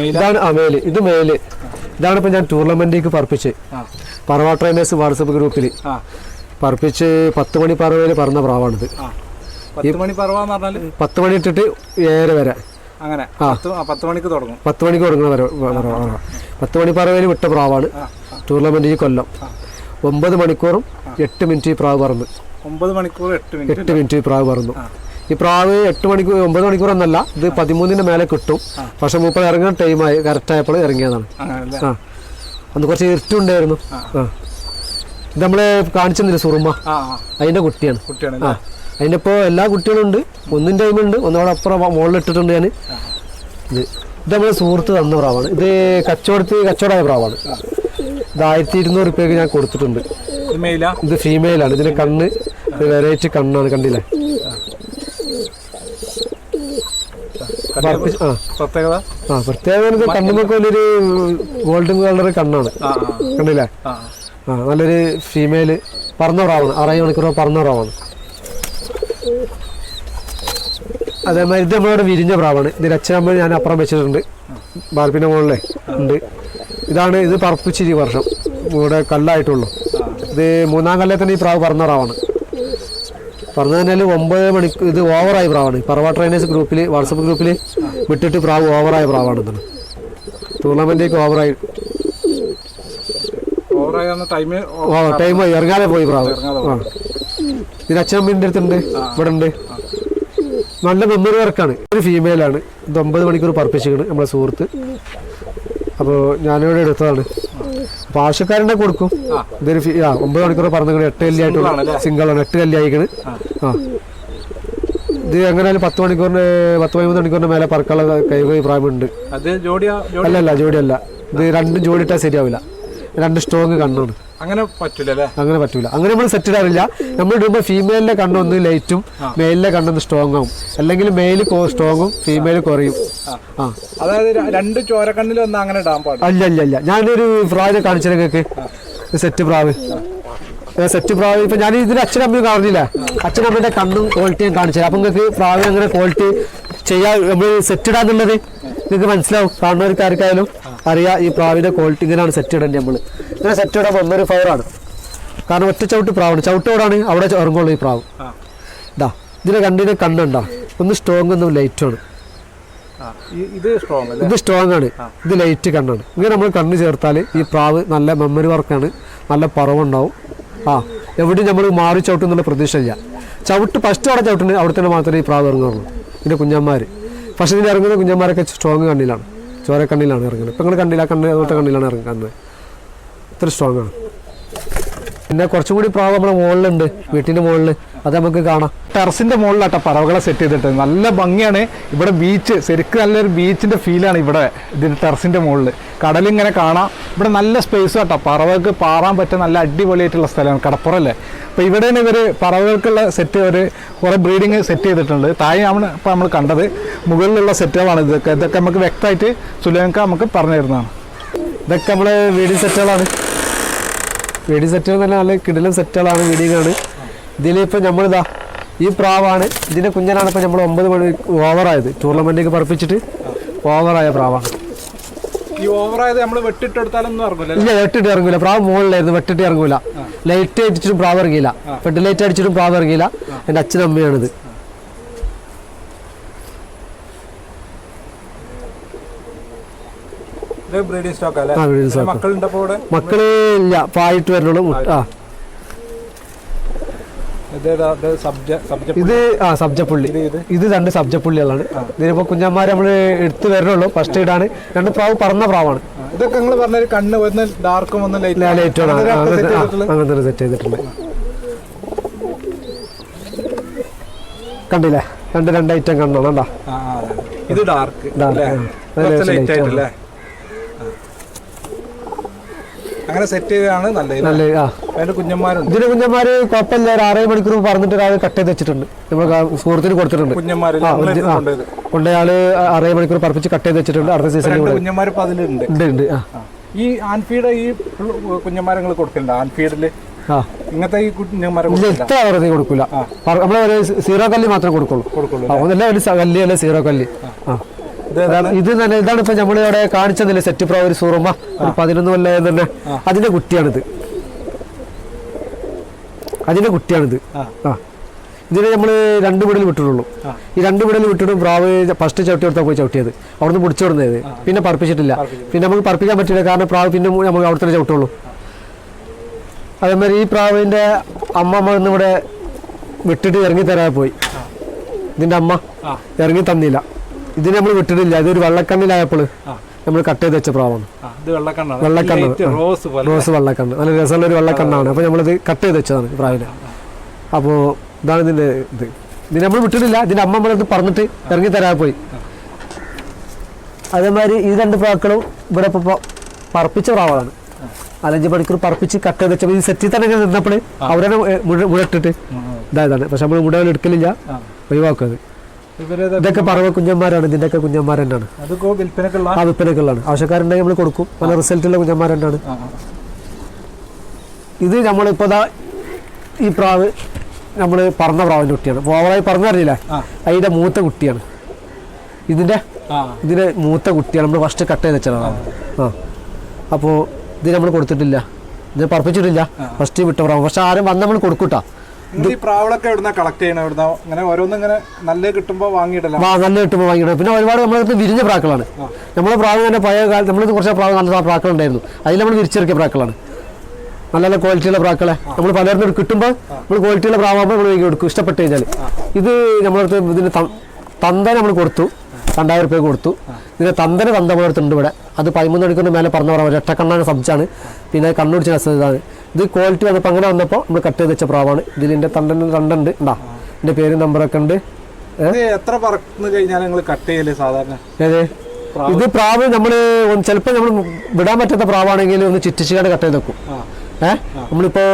ഇതാണ് മേല്. ഇത് മേല്. ഇതാണ് ഇപ്പൊ ഞാൻ ടൂർണമെന്റിലേക്ക് പറപ്പിച്ച് പറവ ട്രെയിനേഴ്സ് വാട്സപ്പ് ഗ്രൂപ്പിൽ പറപ്പിച്ച് 10 മണി പറവയിൽ പറന്ന പ്രാവാണിത്. 10 മണി ഇട്ടിട്ട് 7 വരെ 10 മണിക്ക് തുടങ്ങുന്ന വരെ 10 മണി പറവയിൽ വിട്ട പ്രാവാണ്. ടൂർണമെന്റ് ഈ കൊല്ലം 9 മണിക്കൂറും 8 മിനിറ്റ് ഈ പ്രാവ് പറന്നു. 8 മിനിറ്റ് ഈ പ്രാവ് പറന്നു. ഈ പ്രാവ് 8 മണിക്കൂർ 9 മണിക്കൂർ എന്നല്ല, ഇത് 13-ന്റെ മേലെ കിട്ടും. പക്ഷെ 30 ഇറങ്ങാൻ ടൈമായി. കറക്റ്റ് ആയപ്പോൾ ഇറങ്ങിയതാണ്. അന്ന് കുറച്ച് ഇരുട്ടുണ്ടായിരുന്നു. ഇത് നമ്മള് കാണിച്ചെന്നില്ല സുറുമ, അതിന്റെ കുട്ടിയാണ്. അതിന്റെ ഇപ്പോൾ എല്ലാ കുട്ടികളും ഉണ്ട്. ഒന്നിൻ്റെ ടൈമുണ്ട്, ഒന്നോടെ അപ്പുറം മുകളിൽ ഇട്ടിട്ടുണ്ട് ഞാൻ. ഇത് നമ്മളെ സുഹൃത്ത് തന്ന പ്രാവാണ്. ഇത് കച്ചവടമായ പ്രാവാണ്. ഇത് 1200 രൂപയ്ക്ക് ഞാൻ കൊടുത്തിട്ടുണ്ട്. ഇത് ഫീമെയിലാണ്. ഇതിന്റെ കണ്ണ് വെറൈറ്റി കണ്ണാണ്, കണ്ടില്ലേ? പ്രത്യേകത കണ്ണുമൊക്കെ വലിയൊരു ഗോൾഡൻ കളർ കണ്ണാണ്, കണ്ടില്ലേ? നല്ലൊരു ഫീമെയില് പറന്ന പ്രാവാണ്. 6 മണിക്കൂർ പറന്ന പ്രാവാണ്. അതേമാതിരി ഇത് നമ്മളിവിടെ വിരിഞ്ഞ പ്രാവാണ്. ഇത് അച്ഛനമ്മ ഞാൻ അപ്പുറം വെച്ചിട്ടുണ്ട്, ബാർപ്പിന്റെ മുകളിലെ ഉണ്ട്. ഇത് പറപ്പിച്ചിരി വർഷം ഇവിടെ കല്ലായിട്ടുള്ളൂ. ഇത് 3-ാം കല്ലിൽ തന്നെ ഈ പ്രാവ് പറന്ന പ്രാവാണ്. പറഞ്ഞു കഴിഞ്ഞാൽ 9 മണിക്കൂർ. ഇത് ഓവറായ പ്രാവാണ്. പറവ ട്രെയിനേഴ്സ് ഗ്രൂപ്പിൽ വാട്സപ്പ് ഗ്രൂപ്പിൽ വിട്ടിട്ട് പ്രാവ് ഓവറായ പ്രാവാണ്. ഇതാണ് ടൂർണമെന്റിലേക്ക് ഓവറായി ടൈം ഇറങ്ങാതെ പോയി പ്രാവ്. ഇതിന് അച്ഛനമ്മേൻ്റെ അടുത്തുണ്ട്, ഇവിടെ ഉണ്ട്. നല്ല മെമ്മറി വർക്കാണ്. ഒരു ഫീമെയിലാണ്. ഇത് 9 മണിക്കൂർ പറപ്പിച്ചിരിക്കണ് നമ്മളെ സുഹൃത്ത്. അപ്പോൾ ഞാനിവിടെ എടുത്തതാണ്. അപ്പോൾ ആവശ്യക്കാരനെ കൊടുക്കും. ഇതൊരു 9 മണിക്കൂർ പറന്നിക്കണ്. 8 കല്ലിയായിട്ടുള്ള സിംഗിളാണ്. 8 കല്ലിയായിക്കണ്. ഇത് എങ്ങനെയാലും 10 മണിക്കൂറിന് 10-13 മണിക്കൂറിന് മേലെ പറക്കാനുള്ള കൈ പ്രായമുണ്ട്. അല്ലല്ല, ജോഡിയല്ല. ഇത് 2 ജോഡിയിട്ടാൽ ശരിയാവില്ല. 2 സ്ട്രോങ് കണ്ണാണ്. അങ്ങനെ പറ്റൂല. അങ്ങനെ നമ്മൾ സെറ്റ് ഇടാറില്ല. നമ്മൾ ഇടുമ്പോൾ ഫീമെയിലിന്റെ കണ്ണൊന്ന് ലൈറ്റും മെയിലിന്റെ കണ്ണൊന്ന് സ്ട്രോങ് ആവും. അല്ലെങ്കിൽ മെയിൽ സ്ട്രോങ്ങും ഫീമെയിൽ കുറയും. അതായത് 2 ചോരക്കണ്ണിലൊന്നും അങ്ങനെ ഇടാൻ പാടില്ല. അല്ല. ഞാനൊരു പ്രാവിനെ കാണിച്ചതൊക്കെ സെറ്റ് പ്രാവ്. ഇപ്പൊ ഞാൻ ഇതിന് അച്ഛനമ്മയും കാണുന്നില്ല. അച്ഛനമ്മയുടെ കണ്ണും ക്വാളിറ്റിയും കാണിച്ചത്. അപ്പൊ നിങ്ങൾക്ക് പ്രാവ് അങ്ങനെ ക്വാളിറ്റി ചെയ്യാൻ നമ്മൾ സെറ്റ് ഇടാന്നുള്ളത് നിങ്ങൾക്ക് മനസ്സിലാവും. കാണുന്നവർക്കാർക്കായാലും അറിയാം ഈ പ്രാവിന്റെ ക്വാളിറ്റി ഇങ്ങനെയാണ് സെറ്റ് ഇടേണ്ടത്. നമ്മൾ ഇങ്ങനെ സെറ്റ് ഇടാൻ 1 ഫയറാണ്. കാരണം ഒറ്റ ചവിട്ട് പ്രാവാണ്. ചവിട്ടോടാണ് അവിടെ ഇറങ്ങുള്ളൂ ഈ പ്രാവ്. ഇതാ ഇതിനെ കണ്ടിന് കണ്ണുണ്ടോ, ഒന്ന് സ്ട്രോങ് ഒന്നും ലൈറ്റാണ്. ഇത് സ്ട്രോങ് ആണ്, ഇത് ലൈറ്റ് കണ്ണാണ്. ഇങ്ങനെ നമ്മൾ കണ്ണ് ചേർത്താൽ ഈ പ്രാവ് നല്ല മെമ്മറി വർക്കാണ്, നല്ല പറവുണ്ടാവും. എവിടെയും നമ്മൾ മാറി ചവിട്ടും എന്നുള്ള പ്രതീക്ഷ ഇല്ല. ചവിട്ട് ഫസ്റ്റ് അവിടെ ചവിട്ടുന്നത് അവിടെ തന്നെ മാത്രമേ ഈ പ്രാവ് ഇറങ്ങുള്ളൂ. ഇതിൻ്റെ കുഞ്ഞന്മാർ പക്ഷേ ഇതിൽ ഇറങ്ങുന്ന കുഞ്ഞന്മാരൊക്കെ സ്ട്രോങ് കണ്ണിലാണ്, ചോര കണ്ണിലാണ് ഇറങ്ങുന്നത്. ഇപ്പം നിങ്ങൾ കണ്ണില്ല, കണ്ണ് അതുപോലത്തെ കണ്ണിലാണ് ഇറങ്ങുന്നത്. ഇത്ര സ്ട്രോങ് ആണ്. പിന്നെ കുറച്ചും കൂടി പ്രാവ് നമ്മുടെ മുകളിലുണ്ട്, വീട്ടിൻ്റെ മുകളിൽ, അത് നമുക്ക് കാണാം. ടെറസിന്റെ മുകളിലാട്ടോ പറവകളെ സെറ്റ് ചെയ്തിട്ട് നല്ല ഭംഗിയാണ്. ഇവിടെ ബീച്ച്, ശരിക്കും നല്ലൊരു ബീച്ചിന്റെ ഫീലാണ് ഇവിടെ ഇതിന്റെ ടെറസിന്റെ മുകളിൽ. കടലിങ്ങനെ കാണാം. ഇവിടെ നല്ല സ്പേസ് ആട്ടോ, പറവകൾക്ക് പാറാൻ പറ്റിയ നല്ല അടിപൊളിയായിട്ടുള്ള സ്ഥലമാണ്. കടപ്പുറല്ലേ. അപ്പോൾ ഇവിടെയാണ് ഇവർ പറവകൾക്കുള്ള സെറ്റ് ഒരു കുറേ ബ്രീഡിങ് സെറ്റ് ചെയ്തിട്ടുണ്ട്. താഴെയാണ് ഇപ്പോൾ നമ്മൾ കണ്ടത്. മുകളിലുള്ള സെറ്റുകളാണ് ഇതൊക്കെ നമുക്ക് വ്യക്തമായിട്ട് സുലൈമാൻക നമുക്ക് പറഞ്ഞു തരുന്നതാണ്. ഇതൊക്കെ നമ്മളെ വീഡിയോ സെറ്റുകളാണ്. വീഡിയോ സെറ്റുകൾ തന്നെ നല്ല കിടിലൻ സെറ്റുകളാണ്, വീഡിയോകളാണ്. ഇതിലിപ്പോൾ നമ്മളിതാ ഈ പ്രാവാണ്, ഇതിൻ്റെ കുഞ്ഞനാണ് ഇപ്പോൾ നമ്മൾ 9 മണി ഓവറായത്. ടൂർണമെൻറ്റേക്ക് പറപ്പിച്ചിട്ട് ഓവറായ പ്രാവാണ്. ഈ ഓവറായത് നമ്മൾ വെട്ടിട്ടെടുത്താലൊന്നും ഇറങ്ങില്ല. ഇല്ല, വെട്ടിട്ട് ഇറങ്ങില്ല. പ്രാവ് മുകളിലായിരുന്നു, വെട്ടിട്ട് ഇറങ്ങില്ല. ലൈറ്റ് അടിച്ചിട്ടും പ്രാവ് ഇറങ്ങിയില്ല, ഫെഡ് ലൈറ്റ് അടിച്ചിട്ടും പ്രാവ് ഇറങ്ങിയില്ല. എൻ്റെ അച്ഛനും അമ്മയാണിത്. മക്കള് ഇല്ല, പായിട്ട് വരണുള്ളൂ. ഇത് സബ്ജപ്പുള്ളി, ഇത് 2 സബ്ജപ്പുള്ളികളാണ്. ഇതിനിപ്പോ കുഞ്ഞന്മാരെ നമ്മള് എടുത്ത് വരണുള്ളൂ. ഫസ്റ്റ് ഇടാണ്. 2 പ്രാവ് പറന്ന പ്രാവാണ്. ഇതൊക്കെ നിങ്ങൾ പറഞ്ഞ കണ്ണ് ഡാർക്കും ലൈറ്റോടാണ് അങ്ങനെ സെറ്റ് ചെയ്തിട്ടുണ്ട്. കണ്ടില്ലേ, 2 ഐറ്റം കണ്ണാണ്. കണ്ടാ, ഇത് ഡാർക്ക് അങ്ങനെ സെറ്റ് ചെയ്താണ് നല്ലത്. കുഞ്ഞന്മാരുണ്ട്. ഇതിന് കുഞ്ഞന്മാര് കുഴപ്പമില്ല. 6 മണിക്കൂർ പറഞ്ഞിട്ട് ഒരാൾ കട്ട് ചെയ്ത് വെച്ചിട്ടുണ്ട്. നമ്മൾ സുഹൃത്തിന് കൊടുത്തിട്ടുണ്ട്. കൊണ്ടേ ആള് 6 മണിക്കൂർ പറപ്പിച്ച് കട്ട് ചെയ്ത് വെച്ചിട്ടുണ്ട്. അടുത്ത സീസണിൽ ഉണ്ട്. ഈ ആൻഫീഡ് ഈ കുഞ്ഞന്മാരെ കൊടുക്കലുണ്ട്. ആൻഫീഡില് ഇങ്ങനത്തെ ഈ കുഞ്ഞന്മാരെ കൊടുക്കില്ല. നമ്മള് സീറോ കല്ല് മാത്രമേ കൊടുക്കുള്ളൂ. ഒന്നല്ല ഒരു കല്ല് അല്ല സീറോ കല്ല്. ഇത് തന്നെ ഇതാണ് ഇപ്പൊ നമ്മൾ ഇവിടെ കാണിച്ചതില്ലേ സെറ്റ് പ്രാവ്, ഒരു സുറുമ, ഒരു 11 കൊല്ലം തന്നെ. അതിന്റെ കുട്ടിയാണിത്. ഇതിന് നമ്മള് 2 വിടൽ വിട്ടിട്ടുള്ളൂ. ഈ 2 വിടൽ വിട്ടിട്ടും പ്രാവ് ഫസ്റ്റ് ചവിട്ടി കൊടുത്താൽ പോയി ചവിട്ടിയത്, അവിടുന്ന് പിടിച്ചു കൊടുത്തത്. പിന്നെ പറപ്പിച്ചിട്ടില്ല. പിന്നെ നമുക്ക് പറപ്പിക്കാൻ പറ്റില്ല, കാരണം പ്രാവ് പിന്നെ നമുക്ക് അവിടെ തന്നെ ചവിട്ടുള്ളൂ. അതേമാതിരി ഈ പ്രാവിന്റെ അമ്മ ഇന്നിവിടെ വിട്ടിട്ട് ഇറങ്ങി തരാൻ പോയി. ഇതിന്റെ അമ്മ ഇറങ്ങി തന്നില്ല. ഇതിന് നമ്മൾ വിട്ടിട്ടില്ല. ഇതൊരു വെള്ളക്കണ്ണിലായപ്പോൾ നമ്മൾ കട്ട് ചെയ്ത് വെച്ച പ്രാവാണ്. വെള്ളക്കണ്ണ്, റോസ് വെള്ളക്കണ്ണ്, നല്ല രസമുള്ള ഒരു വെള്ളക്കണ്ണാണ്. അപ്പോൾ നമ്മളിത് കട്ട് ചെയ്ത് വെച്ചതാണ് പ്രാവിനെ. അപ്പോൾ ഇതാണ് ഇതിൻ്റെ ഇതിന് നമ്മൾ വിട്ടിട്ടില്ല. ഇതിൻ്റെ അമ്മ നമ്മളത് പറഞ്ഞിട്ട് ഇറങ്ങി തരാൻ പോയി. അതേമാതിരി ഈ 2 പ്രാക്കളും ഇവിടെ ഇപ്പോൾ പറപ്പിച്ച പ്രാവാണ്. 4-5 മണിക്കൂർ പറപ്പിച്ച് കട്ട് ചെയ്ത് വെച്ചപ്പോൾ ഈ സെറ്റിൽ തന്നെ നിന്നപ്പോൾ അവരെ മുഴട്ടിട്ട് ഇതായതാണ്. പക്ഷെ നമ്മൾ മുടകൾ എടുക്കലില്ല, ഒഴിവാക്കുന്നത്. ഇതൊക്കെ പറവ കുഞ്ഞന്മാരാണ്. ഇതിൻ്റെയൊക്കെ കുഞ്ഞന്മാർ തന്നെയാണ്. വിൽപ്പനക്കുള്ളതാണ്. ആവശ്യക്കാരുണ്ടെങ്കിൽ നമ്മൾ കൊടുക്കും. നല്ല റിസൾട്ടുള്ള കുഞ്ഞന്മാർ തന്നെയാണ്. ഇത് നമ്മളിപ്പോൾ ഈ പ്രാവ് നമ്മൾ പറന്ന പ്രാവിൻ്റെ കുട്ടിയാണ്. ഓവറായി പറഞ്ഞറിയില്ല, അതിൻ്റെ മൂത്ത കുട്ടിയാണ്. ഇതിൻ്റെ മൂത്ത കുട്ടിയാണ്. നമ്മൾ ഫസ്റ്റ് കട്ട് ചെയ്ത് വെച്ചതാണ്. അപ്പോൾ ഇത് നമ്മൾ കൊടുത്തിട്ടില്ല, ഇത് പറപ്പിച്ചിട്ടില്ല. ഫസ്റ്റ് വിട്ട പ്രാവ്. പക്ഷെ ആരും വന്ന് നമ്മൾ കൊടുക്കൂട്ടാ. ഈ പ്രാവളൊക്കെ എവിടുന്ന കളക്ട് ചെയ്യണം? ഇങ്ങനെ ഓരോന്നും ഇങ്ങനെ നല്ല കിട്ടുമ്പോൾ വാങ്ങിയിട്ടില്ല. നല്ല കിട്ടുമ്പോൾ വാങ്ങിയിടാം. പിന്നെ ഒരുപാട് നമ്മളത് വിരിഞ്ഞ പ്രാക്കളാണ്. നമ്മളെ പ്രാവ് തന്നെ പഴയ കാലത്ത് നമ്മൾ കുറച്ച് പ്രാവ് നല്ല പ്രാക്കളുണ്ടായിരുന്നു. അതിൽ നമ്മൾ വിരിച്ചിറക്കിയ പ്രാക്കളാണ്. നല്ല നല്ല ക്വാളിറ്റിയുള്ള പ്രാക്കളെ നമ്മൾ പലർക്കും കിട്ടുമ്പോൾ നമ്മൾ ക്വാളിറ്റിയുള്ള പ്രാവാകുമ്പോൾ നമ്മൾ കൊടുക്കും, ഇഷ്ടപ്പെട്ട് കഴിഞ്ഞാൽ. ഇത് നമ്മളടുത്ത് ഇതിന് തന്ത നമ്മൾ കൊടുത്തു, 2000 രൂപ കൊടുത്തു. ഇതിന് തന്ത നമ്മളടുത്തുണ്ട് ഇവിടെ. അത് 13 മണിക്കൂറിന് മേലെ പറഞ്ഞ പ്രാവ്, ഒറ്റക്കണ്ണാണ് സബ്ജാണ്. പിന്നെ കണ്ണുപിടിച്ച രസമാണ്. ഇത് ക്വാളിറ്റി വന്നപ്പോൾ അങ്ങനെ വന്നപ്പോൾ നമ്മൾ കട്ട് ചെയ്ത് വെച്ച പ്രാവാണ്. ഇതിൻ്റെ തണ്ടുണ്ട്. ഉണ്ടാ എൻ്റെ പേരും നമ്പറൊക്കെ ഉണ്ട്. എത്ര പറന്ന് കഴിഞ്ഞാൽ നിങ്ങൾ കട്ട് ചെയ്യല് സാധാരണ? ഇത് പ്രാവ് നമ്മൾ ചിലപ്പോൾ നമ്മൾ വിടാൻ പറ്റാത്ത പ്രാവാണെങ്കിൽ ഒന്ന് ചിറ്റിച്ചുകാണ്ട് കട്ട് ചെയ്ത് വെക്കും. നമ്മളിപ്പോൾ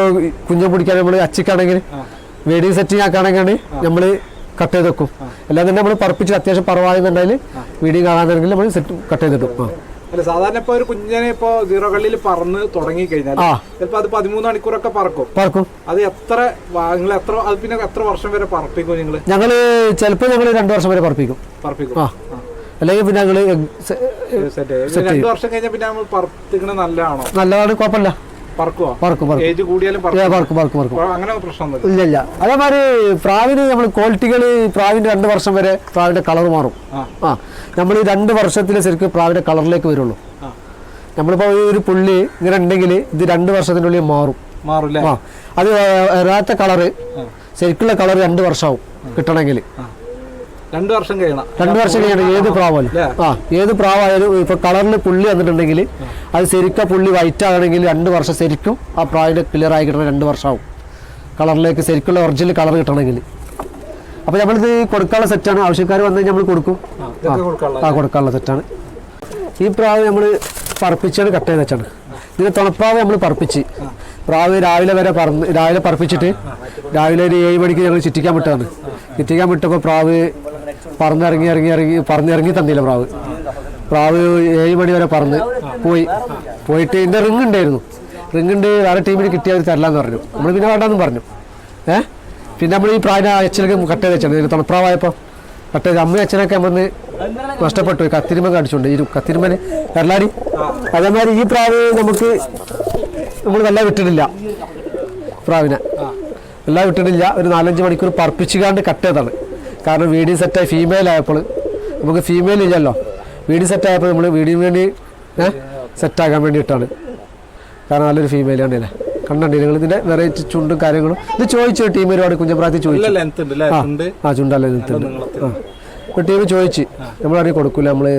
കുഞ്ഞു പിടിക്കാൻ നമ്മൾ അച്ചിക്കാണെങ്കിൽ വെഡിങ് സെറ്റിംഗ് ആക്കുകയാണെങ്കിൽ നമ്മൾ കട്ട് ചെയ്ത് വെക്കും. അല്ലാതെ തന്നെ നമ്മൾ പറപ്പിച്ച് അത്യാവശ്യം പറവാണെന്നുണ്ടെങ്കിൽ വീഡിയോ കാണാനെങ്കിൽ നമ്മൾ സെറ്റ് കട്ട് ചെയ്തിട്ടും. സാധാരണ ഇപ്പൊ ഒരു കുഞ്ഞിനെ ഇപ്പൊ സീറോ കള്ളിയിൽ പറന്ന് തുടങ്ങി കഴിഞ്ഞാൽ ചിലപ്പോ അത് 13 മണിക്കൂറൊക്കെ പറക്കും. അത് എത്ര പിന്നെ എത്ര വർഷം വരെ പറപ്പിക്കും നിങ്ങള്? ഞങ്ങള് ചിലപ്പോ 2 വർഷം വരെ പറപ്പിക്കും. അല്ലെങ്കിൽ പിന്നെ ഞങ്ങള് 2 വർഷം കഴിഞ്ഞാൽ പിന്നെ നമ്മൾ പറപ്പിക്കണത് നല്ലതാണോ? നല്ലതാണ്, കുഴപ്പമില്ല. പറക്കും ഇല്ല. അതേമാതിരി പ്രാവിന് നമ്മൾ ക്വാളിറ്റികൾ പ്രാവിന്റെ 2 വർഷം വരെ പ്രാവിന്റെ കളർ മാറും. നമ്മൾ ഈ 2 വർഷത്തിൽ ശരിക്കും പ്രാവിന്റെ കളറിലേക്ക് വരുള്ളൂ. നമ്മളിപ്പോ ഒരു പുള്ളി ഇങ്ങനെ ഉണ്ടെങ്കിൽ ഇത് 2 വർഷത്തിനുള്ളിൽ മാറും. അത് യഥാർത്ഥ കളറ് ശരിക്കുള്ള കളർ 2 വർഷമാവും കിട്ടണമെങ്കിൽ. 2 വർഷം കഴിയണം. ഏത് പ്രാവായാലും ഏത് പ്രാവായാലും ഇപ്പൊ കളറിൽ പുള്ളി വന്നിട്ടുണ്ടെങ്കിൽ അത് ശരിക്കും പുള്ളി വൈറ്റ് ആകണമെങ്കിൽ 2 വർഷം ശരിക്കും ആ പ്രാവിന്റെ ക്ലിയർ ആയി കിട്ടണം. 2 വർഷമാവും കളറിലേക്ക് ശരിക്കുള്ള ഒറിജിനൽ കളർ കിട്ടണമെങ്കിൽ. അപ്പൊ നമ്മളിത് കൊടുക്കാനുള്ള സെറ്റാണ്. ആവശ്യക്കാർ വന്നു കഴിഞ്ഞാൽ നമ്മൾ കൊടുക്കും. കൊടുക്കാനുള്ള സെറ്റാണ്. ഈ പ്രാവ് നമ്മൾ പറപ്പിച്ചാണ് കട്ട് ചെയ്ത് വെച്ചാണ്. ഇതിന് തുണപ്രാവ് നമ്മൾ പറപ്പിച്ച് പ്രാവ് രാവിലെ പറപ്പിച്ചിട്ട് രാവിലെ ഒരു 7 മണിക്ക് ഞങ്ങൾ ചുറ്റിക്കാൻ വിട്ടതാണ്. ചുറ്റിക്കാൻ വിട്ടപ്പോൾ പ്രാവ് പറന്നിറങ്ങി തന്നില്ല. പ്രാവ് 7 മണി വരെ പോയിട്ട് ഇതിൻ്റെ റിങ് ഉണ്ടായിരുന്നു. റിങ്ങുണ്ട് വേറെ ടീമിന് കിട്ടിയാൽ തരില്ലാന്ന് പറഞ്ഞു. നമ്മൾ പിന്നെ വേണ്ടാന്ന് പറഞ്ഞു. പിന്നെ നമ്മൾ ഈ പ്രാവിനെ അച്ഛനൊക്കെ കട്ട് ചെയ്ത് വെച്ചാണ്. ഇതിന് തുണപ്രാവായപ്പോൾ കട്ട് ചെയ്ത് അമ്മയും അച്ഛനൊക്കെ വന്ന് നഷ്ടപ്പെട്ടു. കത്തിരിമ കടിച്ചുകൊണ്ട് ഈ കത്തിരിമന് കരലാടി. അതേമാതിരി ഈ പ്രാവ് നമ്മൾ വല്ല വിട്ടിട്ടില്ല. പ്രാവിനെ വല്ല വിട്ടിട്ടില്ല. ഒരു 4-5 മണിക്കൂർ പറപ്പിച്ചുകാണ്ട് കട്ട് ചെയ്താണ്. കാരണം വീഡിയോ സെറ്റായി ഫീമെയിൽ ആയപ്പോൾ നമുക്ക് ഫീമെയിൽ ഇല്ലല്ലോ. വീഡിയോ സെറ്റായപ്പോൾ നമ്മൾ വീഡിയോ വേണ്ടി സെറ്റാക്കാൻ വേണ്ടിയിട്ടാണ്. കാരണം നല്ലൊരു ഫീമെയിൽ കണ്ടില്ലേ, കണ്ടില്ലേ നിങ്ങൾ ഇതിൻ്റെ വെറൈറ്റി ചുണ്ടും കാര്യങ്ങളും. ഇത് ചോദിച്ചു ടീം ഒരുപാട് കുഞ്ഞപ്രായത്തിൽ ചോദിച്ചു. ചുണ്ടല്ല ലെങ്ത്തുണ്ട്. ഇപ്പോൾ ടീം ചോദിച്ച് നമ്മളറിയ കൊടുക്കില്ല. നമ്മളെ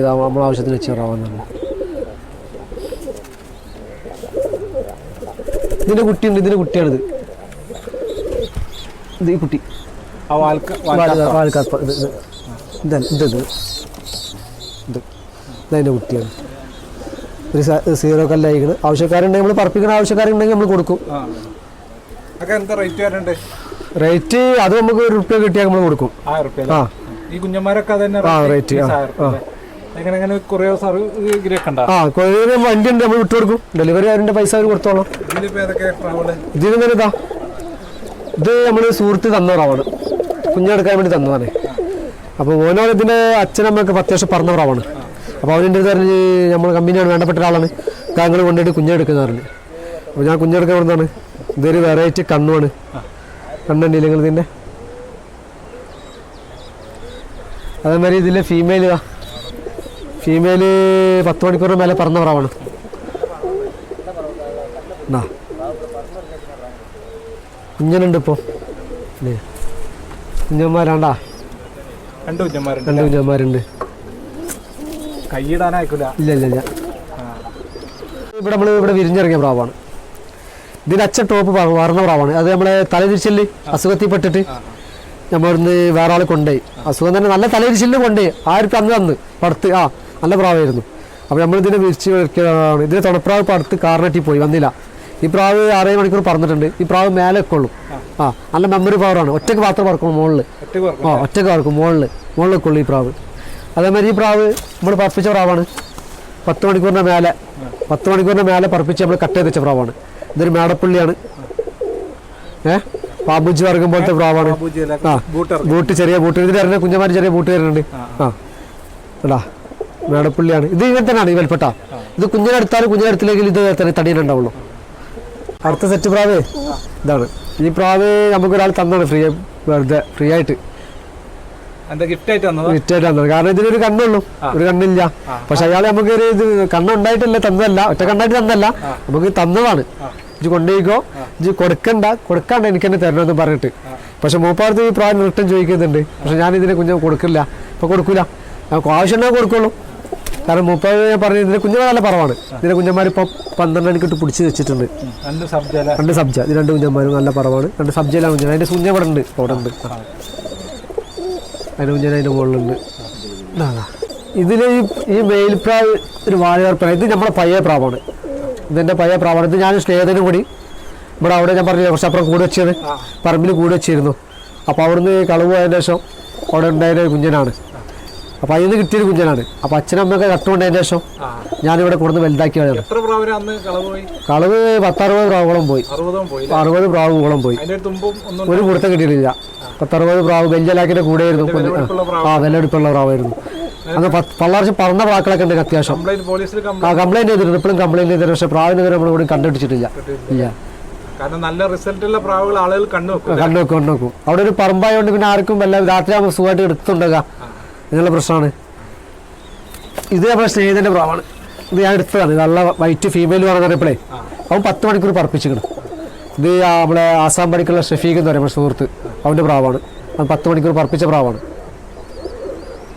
ആവശ്യത്തിന് വെച്ച് തരാമെന്നാണ്. ഇതിൻ്റെ കുട്ടിയുണ്ട്. ഇതിൻ്റെ കുട്ടിയാണിത്. ഇത് ഈ കുട്ടി ഇതതിൻ്റെ കുട്ടിയാണ്. ഒരു 0 കല്ലായിക്കണ്. ആവശ്യക്കാരുണ്ടെങ്കിൽ നമ്മൾ പറപ്പിക്കുന്ന ആവശ്യക്കാരുണ്ടെങ്കിൽ നമ്മൾ കൊടുക്കും. റേറ്റ് അത് നമുക്ക് ₹1 കിട്ടിയാൽ നമ്മൾ കൊടുക്കും. ഈ കുഞ്ഞന്മാരൊക്കെ റേറ്റ് കൊറിയർ വണ്ടി ഉണ്ട്, നമ്മൾ വിട്ടു കൊടുക്കും. ഡെലിവറി ആരുടെ പൈസ അവർ കൊടുത്തോളാം. ഇതിന് ഇതാ ഇത് നമ്മൾ സുഹൃത്ത് തന്ന പ്രാവാണ്. കുഞ്ഞെടുക്കാൻ വേണ്ടി തന്നതാണ്. അപ്പോൾ ഓനോട് ഇതിൻ്റെ അച്ഛനമ്മയൊക്കെ അത്യാവശ്യം പറഞ്ഞ പ്രാവാണ്. അപ്പോൾ അവൻ്റെ അടുത്ത് പറഞ്ഞ് നമ്മൾ കമ്പനിയാണ് വേണ്ടപ്പെട്ട ഒരാളാണ്, താങ്കൾ കൊണ്ടുപോയിട്ട് കുഞ്ഞെടുക്കുന്ന പറഞ്ഞു. അപ്പോൾ ഞാൻ കുഞ്ഞെടുക്കാൻ കൊടുത്താണ്. ഇതൊരു വെറൈറ്റി കണ്ണുമാണ്. കണ്ണുണ്ടല്ലേ നിങ്ങൾ ഇതിൻ്റെ. അതേമാതിരി ഇതിലെ ഫീമെയിൽ 10 മണിക്കൂറിന് മേലെ പറന്ന പ്രാവാണ്. കുഞ്ഞനുണ്ട് ഇപ്പോൾ. കുഞ്ഞന്മാരാണ്ടാ 2 കുഞ്ഞന്മാരുണ്ട്. കൈയിടാനായിക്കില്ല. ഇല്ല. ഇവിടെ വിരിഞ്ഞിറങ്ങിയ പ്രാവാണ്. ഇതിന് അച്ഛൻ ടോപ്പ് വർണ്ണ പ്രാവാണ്. അത് നമ്മളെ തലതിരിച്ചല് അസുഖത്തിൽ പെട്ടിട്ട് നമ്മളിന്ന് വേറെ ആൾ കൊണ്ടുപോയി. അസുഖം തന്നെ നല്ല തലതിരിച്ചിലിന് കൊണ്ടുപോയി. ആർക്ക് അന്ന് പടുത്ത് നല്ല പ്രാവായിരുന്നു. അപ്പോൾ നമ്മളിതിനെ വിരിച്ച് വെക്കുകയാണ്. ഇതിന് തുണപ്രാവ് പടുത്ത് കാറിനെട്ടി പോയി വന്നില്ല. ഈ പ്രാവ് 6 മണിക്കൂർ പറന്നിട്ടുണ്ട്. ഈ പ്രാവ് മേലെ കൊള്ളും. നല്ല മെമ്മറി പവറാണ്. ഒറ്റക്ക് മാത്രം പറക്കും മുകളിൽ. ഒറ്റക്ക് പറക്കും മുകളിൽ കൊള്ളും ഈ പ്രാവ്. അതേമാതിരി ഈ പ്രാവ് നമ്മൾ പറപ്പിച്ച പ്രാവാണ്. 10 മണിക്കൂറിൻ്റെ മേലെ പറപ്പിച്ച് നമ്മൾ കട്ട് ചെയ്ത് വെച്ച പ്രാവാണ്. ഇതൊരു മേടപ്പുള്ളിയാണ്. പാമ്പുജി വർഗം പോലത്തെ പ്രാവാണ്. ബൂട്ട് ചെറിയ ബൂട്ട്. ഇതിൽ വരുന്ന കുഞ്ഞന്മാർ ചെറിയ ബൂട്ട് വരുന്നുണ്ട്. എടാ മേടപ്പുള്ളിയാണ്. ഇത് ഇങ്ങനെ തന്നെയാണ് ഈ വൽപ്പെട്ട. ഇത് കുഞ്ഞിനെടുത്തില്ലെങ്കിൽ ഇത് തന്നെ തടീനുണ്ടാവുള്ളൂ. അടുത്ത സെറ്റ് പ്രാവ് ഇതാണ്. ഈ പ്രാവ് നമുക്കൊരാൾ തന്നാണ് ഫ്രീ ആയിട്ട് ഗിഫ്റ്റ് ആയിട്ട് തന്നത്. കാരണം ഇതിനൊരു കണ്ണുള്ളൂ, ഒരു കണ്ണില്ല. പക്ഷെ അയാൾ നമുക്ക് ഒരു ഇത് കണ്ണുണ്ടായിട്ടില്ല തന്നതല്ല, ഒറ്റ കണ്ണായിട്ട് തന്നല്ല, നമുക്ക് തന്നതാണ്. ഇത് കൊണ്ടുപോയിക്കോ, ഇത് കൊടുക്കാണ്ട് എനിക്ക് തന്നെ തരണമെന്ന് പറഞ്ഞിട്ട്. പക്ഷെ മൂപ്പാടത്ത് ഈ പ്രായം റിട്ടേൺ ചോദിക്കുന്നുണ്ട്. പക്ഷെ ഞാൻ ഇതിനെ കുഞ്ഞ് കൊടുക്കില്ല. ഇപ്പൊ കൊടുക്കൂല. നമുക്ക് ആവശ്യം ഉണ്ടെങ്കിൽ കൊടുക്കുള്ളൂ. കാരണം മൂപ്പാട് ഞാൻ പറഞ്ഞു ഇതിന്റെ കുഞ്ഞുങ്ങൾ നല്ല പറവാണ്. ഇതിന്റെ കുഞ്ഞന്മാർ ഇപ്പൊ 12 മണിക്കിട്ട് പിടിച്ച് വെച്ചിട്ടുണ്ട്. 2 സബ്ജ. ഇത് 2 കുഞ്ഞന്മാരും നല്ല പറവാണ്. 2 സബ്ജയിലാണ് കുഞ്ഞ്. അതിന്റെ കുഞ്ഞ ഇവിടെ ഉണ്ട്. അതിന്റെ കുഞ്ഞൻ അതിന്റെ മുകളിലുണ്ട്. ഇതില് ഈ മെയിൽപ്രാവ് ഒരു വാഴവർപ്പാണ്. ഇത് നമ്മളെ പയ്യ പ്രാവാണ്. ഇതെന്റെ പയ്യ പ്രാവാണ്. ഇത് ഞാൻ സ്നേഹത്തിനും കൂടി അവിടെ ഞാൻ പറഞ്ഞു കുറച്ച് അപ്പുറം കൂടെ വെച്ചത് പറമ്പിൽ കൂടെ വെച്ചിരുന്നു. അപ്പോൾ അവിടുന്ന് കളവ് പോയതിന് ശേഷം അവിടെ ഉണ്ടായ കുഞ്ഞനാണ്. അപ്പോൾ അതിൽ നിന്ന് കിട്ടിയൊരു കുഞ്ഞനാണ്. അപ്പോൾ അച്ഛനമ്മയൊക്കെ കട്ടുകൊണ്ടതിന് ശേഷം ഞാനിവിടെ കൊടുന്ന് വലുതാക്കി കളവ് 10-60 പ്രാവുകളും പോയി. 60 പ്രാവുകളും പോയി. ഒരു കൊടുത്ത കിട്ടിയിട്ടില്ല. 10-60 പ്രാവ് വെഞ്ചലാക്കിന്റെ കൂടെ ആയിരുന്നു. വിലയെടുപ്പുള്ള പ്രാവായിരുന്നു. അന്ന് പള്ളാർച്ച് പറന്ന പ്രാക്കളൊക്കെ ഉണ്ട് അത്യാവശ്യം. കംപ്ലൈന്റ് ചെയ്തിട്ടുണ്ട്, ഇപ്പോഴും കംപ്ലൈന്റ് ചെയ്തിട്ടുണ്ട്. പക്ഷെ പ്രാവിനെ നമ്മൾ കൂടി കണ്ടുപിടിച്ചിട്ടില്ല. ഇല്ല, കാരണം നല്ല റിസൾട്ടുള്ള പ്രാവുകൾ ആളുകൾ കണ്ണുവെക്കും. അവിടെ ഒരു പറമ്പായോണ്ട് പിന്നെ ആർക്കും വല്ല രാത്രി ആകുമ്പോൾ സുഖമായിട്ട് എടുത്തുണ്ടാകാം എന്നുള്ള പ്രശ്നമാണ്. ഇത് നമ്മുടെ സ്നേഹിതന്റെ പ്രാവാണ്. ഇത് ഞാൻ എടുത്തതാണ്. നല്ല വൈറ്റ് ഫീമെയിൽ പറഞ്ഞപ്പോഴേ അവൻ 10 മണിക്കൂർ പറപ്പിച്ചിക്കണം. ഇത് നമ്മളെ ആസാം പണിക്കുള്ള ഷഫീഖ് എന്ന് പറയുമ്പോൾ സുഹൃത്ത്, അവൻ്റെ പ്രാവാണ്. അവൻ 10 മണിക്കൂർ പറപ്പിച്ച പ്രാവാണ്.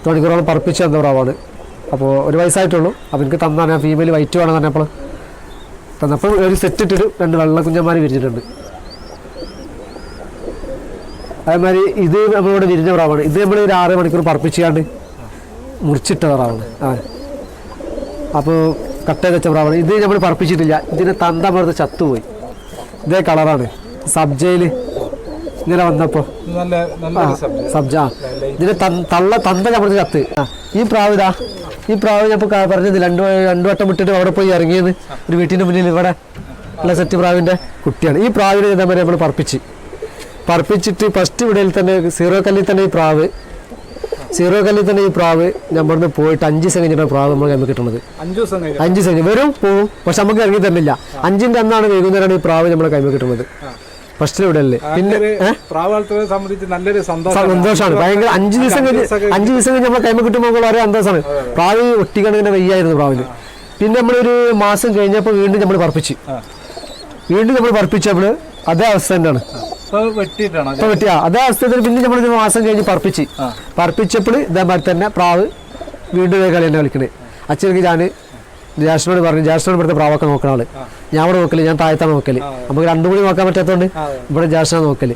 10 മണിക്കൂറോളം പറപ്പിച്ച എന്ന പ്രാവാണ്. അപ്പോൾ ഒരു വയസ്സായിട്ടുള്ളൂ. അപ്പോൾ എനിക്ക് തന്നാണ് ഞാൻ ഫീമെയിൽ വൈറ്റ് വേണം തന്നപ്പോൾ ഒരു സെറ്റ് ഇട്ടിട്ട് 2 വെള്ള കുഞ്ഞന്മാർ വിരിച്ചിട്ടുണ്ട്. അതേമാതിരി ഇത് നമ്മളിവിടെ വിരിഞ്ഞ പ്രാവാണ്. ഇത് നമ്മൾ ഒരു 6 മണിക്കൂർ പറപ്പിച്ചാണ്ട് മുറിച്ചിട്ട പ്രാവാണ്. അപ്പോൾ കട്ട വെച്ച പ്രാവാണ്. ഇത് നമ്മൾ പറപ്പിച്ചിട്ടില്ല. ഇതിന് തന്ത മറുത്ത് ചത്തുപോയി. ഇതേ കളറാണ്. സബ്ജയിൽ ഇങ്ങനെ വന്നപ്പോൾ സബ്ജ ഇതിന് തന്ത നമ്മൾ ചത്ത്. ഈ പ്രാവ് ഇതാ, ഈ പ്രാവ് ഞാൻ ഇപ്പോൾ പറഞ്ഞത് 2 വട്ടം വിട്ടിട്ട് അവിടെ പോയി ഇറങ്ങിയത് ഒരു വീട്ടിൻ്റെ മുന്നിൽ ഇവിടെ ഉള്ള സെറ്റ് പ്രാവിൻ്റെ കുട്ടിയാണ്. ഈ പ്രാവിനെ ഇതേമാതിരി നമ്മൾ പറപ്പിച്ചിട്ട് ഫസ്റ്റ് വിടയിൽ തന്നെ സീറോ കല്ലിൽ തന്നെ ഈ പ്രാവ് നമ്മളിന്ന് പോയിട്ട് 5 ദിവസം കഴിഞ്ഞിട്ടാണ് പ്രാവ് നമ്മൾ കൈമ കിട്ടുന്നത്. 5 ദിവസം കഴിഞ്ഞ് വരും പോവും. പക്ഷെ നമുക്ക് ഇറങ്ങി തന്നില്ല. 5-ന്റെ അന്നാണ് വൈകുന്നേരമാണ് ഈ പ്രാവ് നമ്മളെ കൈമ കിട്ടുന്നത് ഫസ്റ്റ് വിടലില്. പിന്നെ സന്തോഷമാണ് ഭയങ്കര. 5 ദിവസം കഴിഞ്ഞ് നമ്മളെ കൈമ കിട്ടുമ്പോൾ വളരെ സന്തോഷമാണ്. പ്രാവ് ഒട്ടിക്കണിങ്ങനെ വെയ്യായിരുന്നു പ്രാവിന്. പിന്നെ നമ്മളൊരു മാസം കഴിഞ്ഞപ്പോൾ വീണ്ടും നമ്മൾ പറപ്പിച്ചപ്പോൾ അതേ അവസ്ഥ തന്നെയാണ്. അതേ അവസ്ഥയിൽ പിന്നെ നമ്മളൊരു മാസം കഴിഞ്ഞ് പറപ്പിച്ചപ്പോൾ ഇതേമാതിരി തന്നെ പ്രാവ് വീണ്ടും കളി തന്നെ കളിക്കണേ. അച്ഛനക്ക് ഞാൻ ജാസ്റ്റിനോട് പറഞ്ഞു, ജാസ്റ്റിനോട് ഇവിടുത്തെ പ്രാവൊക്കെ നോക്കണ ആള്. ഞാൻ ഇവിടെ നോക്കല്, ഞാൻ താഴത്താണ് നോക്കല്. നമുക്ക് 2 കൂടി നോക്കാൻ പറ്റാത്തതുകൊണ്ട് ഇവിടെ ജാസ്റ്റിനാണ് നോക്കല്.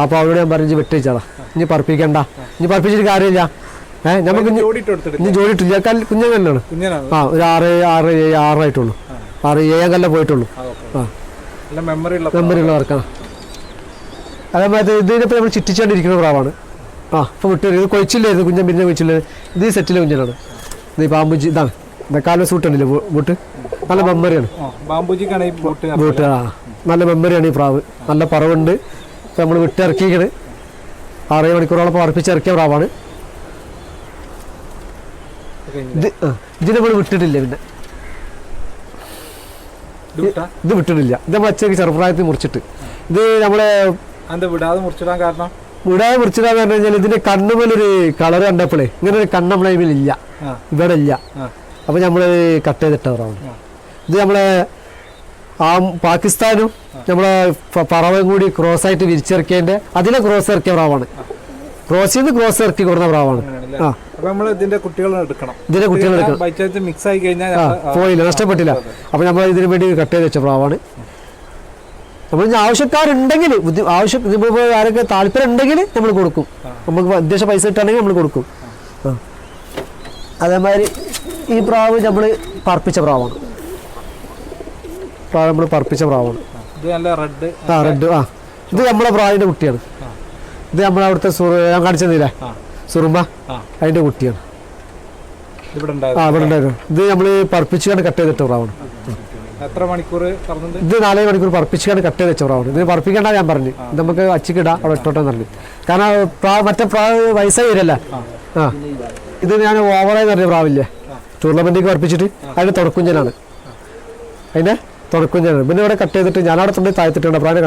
അപ്പോൾ അവരോട് ഞാൻ പറഞ്ഞു വെട്ടിച്ചാടാ, ഇനി പറപ്പിക്കണ്ട, ഇനി പറപ്പിച്ചിട്ട് കാര്യമില്ല. നമുക്ക് ഇനി ജോഡിയിട്ടില്ല. കുഞ്ഞങ്ങല്ലാണ്. ഒരു 6 ആയിട്ടുള്ളൂ. 6-7 കല്ല പോയിട്ടുള്ളൂ. മെമ്മറി ഉള്ളവർക്കാണ്. അതേമാതിരി ഇതിനിപ്പോൾ നമ്മൾ ചുറ്റിച്ചാണ്ടിരിക്കുന്ന പ്രാവാണ്. ഇപ്പോൾ വിട്ടു. ഇത് കൊച്ചില്ലായിരുന്നു കുഞ്ഞൻ, പിന്നെ കൊച്ചില്ലായിരുന്നു. ഇത് സെറ്റിലെ കുഞ്ഞനാണ്. ഇത് പാമ്പുജി. ഇതാണ് കാലം സൂട്ടുണ്ടല്ലേ ബോട്ട്. നല്ല മെമ്മറിയാണ് ബോട്ട്. നല്ല മെമ്മറിയാണ് ഈ പ്രാവ്. നല്ല പറവുണ്ട്. ഇപ്പം നമ്മൾ വിട്ടിറക്കിക്കണ്. 6 മണിക്കൂറോളം പറപ്പിച്ചിറക്കിയ പ്രാവാണ് ഇത്. ഇതിനെ നമ്മൾ വിട്ടിട്ടില്ല. പിന്നെ ഇത് വിട്ടിട്ടില്ല. ഇത് അച്ഛക്ക് ചെറുപ്രായത്തിൽ മുറിച്ചിട്ട് ഇത് നമ്മളെ വിടാതെ മുറിച്ചിടാൻ കാരണം കഴിഞ്ഞാൽ ഇതിന്റെ കണ്ണുമേലൊരു കളർ കണ്ടപ്പോഴേ ഇങ്ങനെ ഒരു കണ്ണ് നമ്മളെ ഇല്ല, ഇവിടെ ഇല്ല. അപ്പൊ നമ്മള് കട്ട് ചെയ്തിട്ടവരാണ്. ഇത് നമ്മളെ പാകിസ്ഥാനും നമ്മളെ പറവയും കൂടി ക്രോസ് ആയിട്ട് വിരിച്ചിറക്കിയതിന്റെ അതിലെ ക്രോസ് ഇറക്കിയ പ്രാവാണ്. ക്രോസ് ചെയ്ത് ക്രോസ് ഇറക്കി കൊടുക്കുന്ന പ്രാവാണ്. ഇതിന്റെ കുട്ടികൾ എടുക്കണം. പോയില്ല, നഷ്ടപ്പെട്ടില്ല. അപ്പൊ നമ്മൾ ഇതിനു വേണ്ടി കട്ട് ചെയ്ത് വെച്ച പ്രാവാണ്. നമ്മൾ ആവശ്യക്കാരുണ്ടെങ്കിൽ ആരൊക്കെ താല്പര്യം ഉണ്ടെങ്കിൽ നമ്മൾ കൊടുക്കും. നമുക്ക് ഉദ്ദേശ പൈസ കിട്ടുകയാണെങ്കിൽ നമ്മൾ കൊടുക്കും. അതേമാതിരി ഈ പ്രാവ് നമ്മൾ പറപ്പിച്ച പ്രാവാണ്. റെഡ്. ഇത് നമ്മളെ പ്രാവിന്റെ കുട്ടിയാണ്. ഇത് നമ്മളെ അവിടുത്തെ ഞാൻ കാണിച്ചതില്ലേ സുറുമ്പ, അതിന്റെ കുട്ടിയാണ്. ഇവിടെ ഉണ്ടായിരുന്നു. ഇത് നമ്മൾ പറപ്പിച്ചുകൊണ്ട് കട്ട് ചെയ്തിട്ട പ്രാവാണ്. എത്ര മണിക്കൂർ? ഇത് 4 മണിക്കൂർ പറപ്പിച്ചുകൊണ്ട് കട്ട് ചെയ്ത് വെച്ച പ്രാവാണ്. ഇത് പറപ്പിക്കണ്ട ഞാൻ പറഞ്ഞു. ഇത് നമുക്ക് അച്ചിക്കിടാം, അവിടെ ഇട്ടോട്ടെന്ന് പറഞ്ഞു. കാരണം മറ്റേ പ്രാവ് വയസ്സായി വരല്ല. ഇത് ഞാൻ ഓവറായി പറഞ്ഞ പ്രാവില്ലേ ടൂർണമെന്റിലേക്ക് പറപ്പിച്ചിട്ട് അതിന്റെ തുടക്കുഞ്ഞനാണ്. അതിന്റെ തുടക്കുഞ്ഞനാണ്. പിന്നെ ഇവിടെ കട്ട് ചെയ്തിട്ട് ഞാൻ അവിടെ തൊണ്ടി താഴ്ത്തിട്ടുണ്ട്. പ്രാവിനെ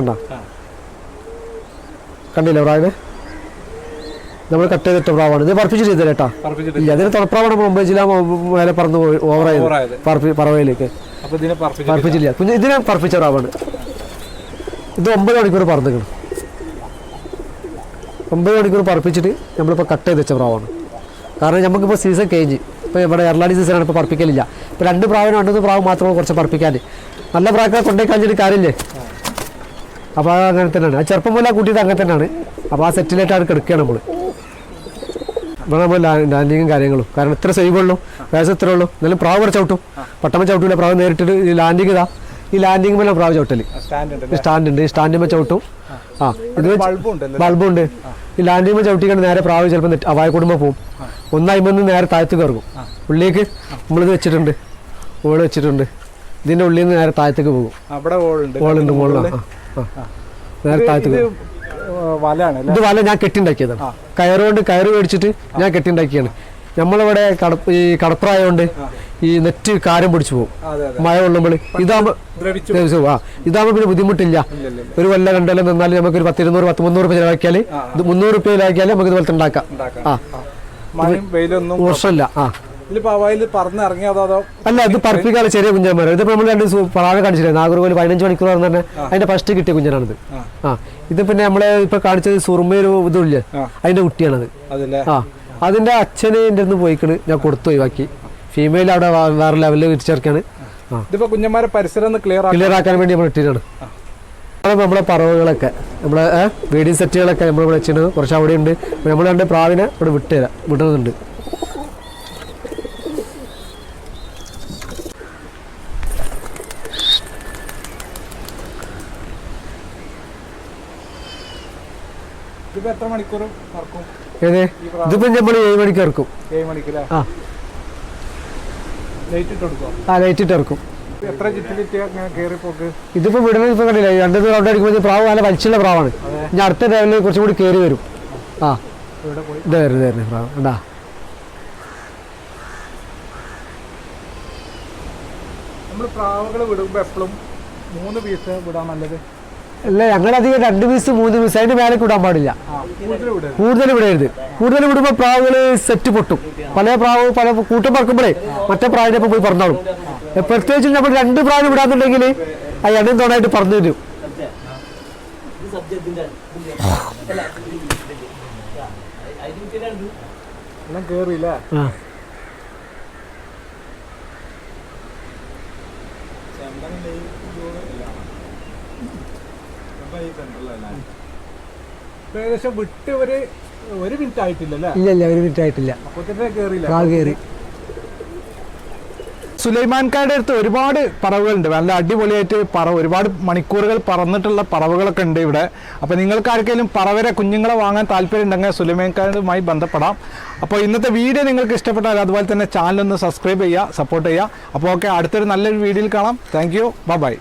കണ്ടില്ല? പ്രാവിനെ നമ്മൾ കട്ട് ചെയ്തിട്ട പ്രാവാണ്. ഇത് പറപ്പിച്ചിട്ട് ചെയ്തില്ല കേട്ടാ. ഇല്ല, അതിന് തുറപ്രാവാണ് മുംബൈ ജില്ല മേലെ പറന്ന് ഓവറായത് പറവയിലേക്ക് പറപ്പിച്ചില്ല. കുഞ്ഞ് ഇതിനെ പറപ്പിച്ച പ്രാവാണ്. ഇത് 9 മണിക്കൂർ പറന്നിക്കണം. 9 മണിക്കൂർ പറപ്പിച്ചിട്ട് നമ്മളിപ്പോൾ കട്ട് ചെയ്ത് വെച്ച പ്രാവാണ്. കാരണം നമുക്കിപ്പോൾ സീസൺ കഴിഞ്ഞ് ഇപ്പോൾ ഇവിടെ എറലാടി സീസണാണ്. ഇപ്പോൾ പറപ്പിക്കലില്ല. ഇപ്പോൾ 2 പ്രാവിന് 2 പ്രാവ് മാത്രമേ കുറച്ച് പറപ്പിക്കാൻ. നല്ല പ്രാക്കളെ കൊണ്ടേക്ക് കഴിഞ്ഞിട്ട് കാര്യമില്ലേ. അപ്പോൾ അത് അങ്ങനെ തന്നെയാണ്. ആ ചെറുപ്പം പോലെ കൂട്ടിയിട്ട് അങ്ങനെ തന്നെയാണ്. അപ്പോൾ ആ സെറ്റിലായിട്ടാണ് കിടക്കുകയാണ് നമ്മൾ. ഇവിടെ നമ്മൾ ലാൻഡിങ്ങും കാര്യങ്ങളും. കാരണം ഇത്ര സേവുള്ളൂ, വയസ്സ് ഇത്രേ ഉള്ളൂ. എന്നാലും പ്രാവ് ഇവിടെ ചവിട്ടും. പട്ടമ ചവിട്ടില്ല. പ്രാവ് നേരിട്ടിട്ട് ഈ ലാൻഡിങ് ഈ ലാൻഡിങ് മേലെ പ്രാവ് ചവിട്ടല്. സ്റ്റാൻഡ് ഉണ്ട്. സ്റ്റാൻഡിന്മേൽ ചവിട്ടും. ഇത് ബൾബുണ്ട്. ഈ ലാൻഡിങ് ചവിട്ടിക്കൊണ്ട് നേരെ പ്രാവ് ചിലപ്പോൾ വായക്കൂടുമ്പോൾ പോകും. 1 നേരെ താഴത്തേക്ക് ഇറങ്ങും. ഉള്ളിലേക്ക് നമ്മളിത് വെച്ചിട്ടുണ്ട്, ഓള് വെച്ചിട്ടുണ്ട്. ഇതിന്റെ ഉള്ളിൽ നിന്ന് നേരെ താഴത്തേക്ക് പോകും. ഓളുണ്ട് മുകളിലാണ്. നേരെ താഴത്തേക്ക്. ഇത് വല ഞാൻ കെട്ടിണ്ടാക്കിയതാണ്. കയറ് മേടിച്ചിട്ട് ഞാൻ കെട്ടിണ്ടാക്കിയാണ്. നമ്മളിവിടെ ഈ കടപ്പുറായോണ്ട് ഈ നെറ്റ് കാരം പിടിച്ചു പോകും മഴ കൊള്ളുമ്പോൾ. ഇതാകുമ്പോൾ പിന്നെ ബുദ്ധിമുട്ടില്ല. ഒരു വല്ല കണ്ടാലും നിന്നാലും നമുക്ക് ഒരു 10-200-300 രൂപ ചിലവാക്കിയാൽ ഇത് 300 രൂപ ചിലവാക്കിയാൽ നമുക്ക് ഇതുപോലത്തെ ഉണ്ടാക്കാം. വർഷമില്ല. അല്ല, ഇത് പറപ്പിക്കാതെ ചെറിയ കുഞ്ഞന്മാരാണ്. ഇതിപ്പോ നമ്മൾ 2 പ്രാവ് കാണിച്ചില്ലേ, നാഗർകോവിൽ 15 മണിക്കൂർ തന്നെ അതിന്റെ ഫസ്റ്റ് കിട്ടിയ കുഞ്ഞനാണിത്. ഇത് പിന്നെ നമ്മളെ ഇപ്പൊ കാണിച്ചത് സുറുമയൊരു ഇതുമില്ലേ, അതിന്റെ കുട്ടിയാണത്. അതിന്റെ അച്ഛന് എന്റെ അടുത്ത് പോയിക്കണ്, ഞാൻ കൊടുത്തു ഒഴിവാക്കി. ഫീമെയിൽ അവിടെ വേറെ ലെവലിൽ തിരിച്ചേർക്കാണ്. കുഞ്ഞന്മാരെ പരിസരം ക്ലിയർ ആക്കാൻ വേണ്ടി നമ്മൾ ഇട്ടിട്ടാണ്. നമ്മളെ പറവുകളൊക്കെ നമ്മളെ വീഡിയോ സെറ്റുകളൊക്കെ നമ്മൾ ഇവിടെ വെച്ചിട്ടുണ്ട്. കുറച്ച് അവിടെ ഉണ്ട്. നമ്മൾ 2 പ്രാവിനെ ഇവിടെ വിടുന്നുണ്ട്. എത്ര മണിക്കൂർ ഇതിപ്പോ നമ്മൾ 7 മണിക്ക് ഇറക്കും. ലൈറ്റ് ഇട്ട് ഇറക്കും. ഇതിപ്പോ വിടുന്നത് ഇപ്പൊ കണ്ടില്ല, 2 റൗണ്ട് അടിക്കുമ്പോൾ പ്രാവ് നല്ല വലിച്ചുള്ള പ്രാവാണ്. ഇനി അടുത്ത ടൈമിൽ കുറച്ചും കൂടി കയറി വരും. ഇതായിരുന്നു പ്രാവ് ഉണ്ടാ. പ്രാവുകൾ വിടുമ്പോ എപ്പോഴും 3 പീസ് വിടാൻ നല്ലത്. അല്ല, ഞങ്ങളധികം 2 പീസ് 3 പീസ് അതിന്റെ മേലേക്ക് വിടാൻ പാടില്ല. കൂടുതൽ വിടരുത്. കൂടുതൽ വിടുമ്പോൾ പ്രാവുകള് സെറ്റ് പൊട്ടും. പല കൂട്ടം പറക്കുമ്പോഴേ മറ്റേ പ്രാവിന്റെ ഒപ്പം പോയി പറന്നോളും. പ്രത്യേകിച്ച് നമ്മൾ 2 പ്രാവിന് വിടാന്നുണ്ടെങ്കിൽ ആ എണ്ണം തോന്നായിട്ട് പറഞ്ഞു തരും. ഏകദേശം വിട്ട് ഒരു മിനിറ്റ് ആയിട്ടില്ല. ഇല്ല, 1 മിനിറ്റ് ആയിട്ടില്ല. സുലൈമാൻകാരുടെ അടുത്ത് ഒരുപാട് പറവുകളുണ്ട്. നല്ല അടിപൊളിയായിട്ട് ഒരുപാട് മണിക്കൂറുകൾ പറന്നിട്ടുള്ള പറവുകളൊക്കെ ഉണ്ട് ഇവിടെ. അപ്പോൾ നിങ്ങൾക്ക് ആർക്കെങ്കിലും പറവരെ കുഞ്ഞുങ്ങളെ വാങ്ങാൻ താല്പര്യം ഉണ്ടെങ്കിൽ സുലൈമാൻകാരുമായി ബന്ധപ്പെടാം. അപ്പോൾ ഇന്നത്തെ വീഡിയോ നിങ്ങൾക്ക് ഇഷ്ടപ്പെട്ടാൽ അതുപോലെ തന്നെ ചാനലൊന്ന് സബ്സ്ക്രൈബ് ചെയ്യുക, സപ്പോർട്ട് ചെയ്യുക. അപ്പോൾ ഓക്കെ, അടുത്തൊരു നല്ലൊരു വീഡിയോയിൽ കാണാം. Thank you, by.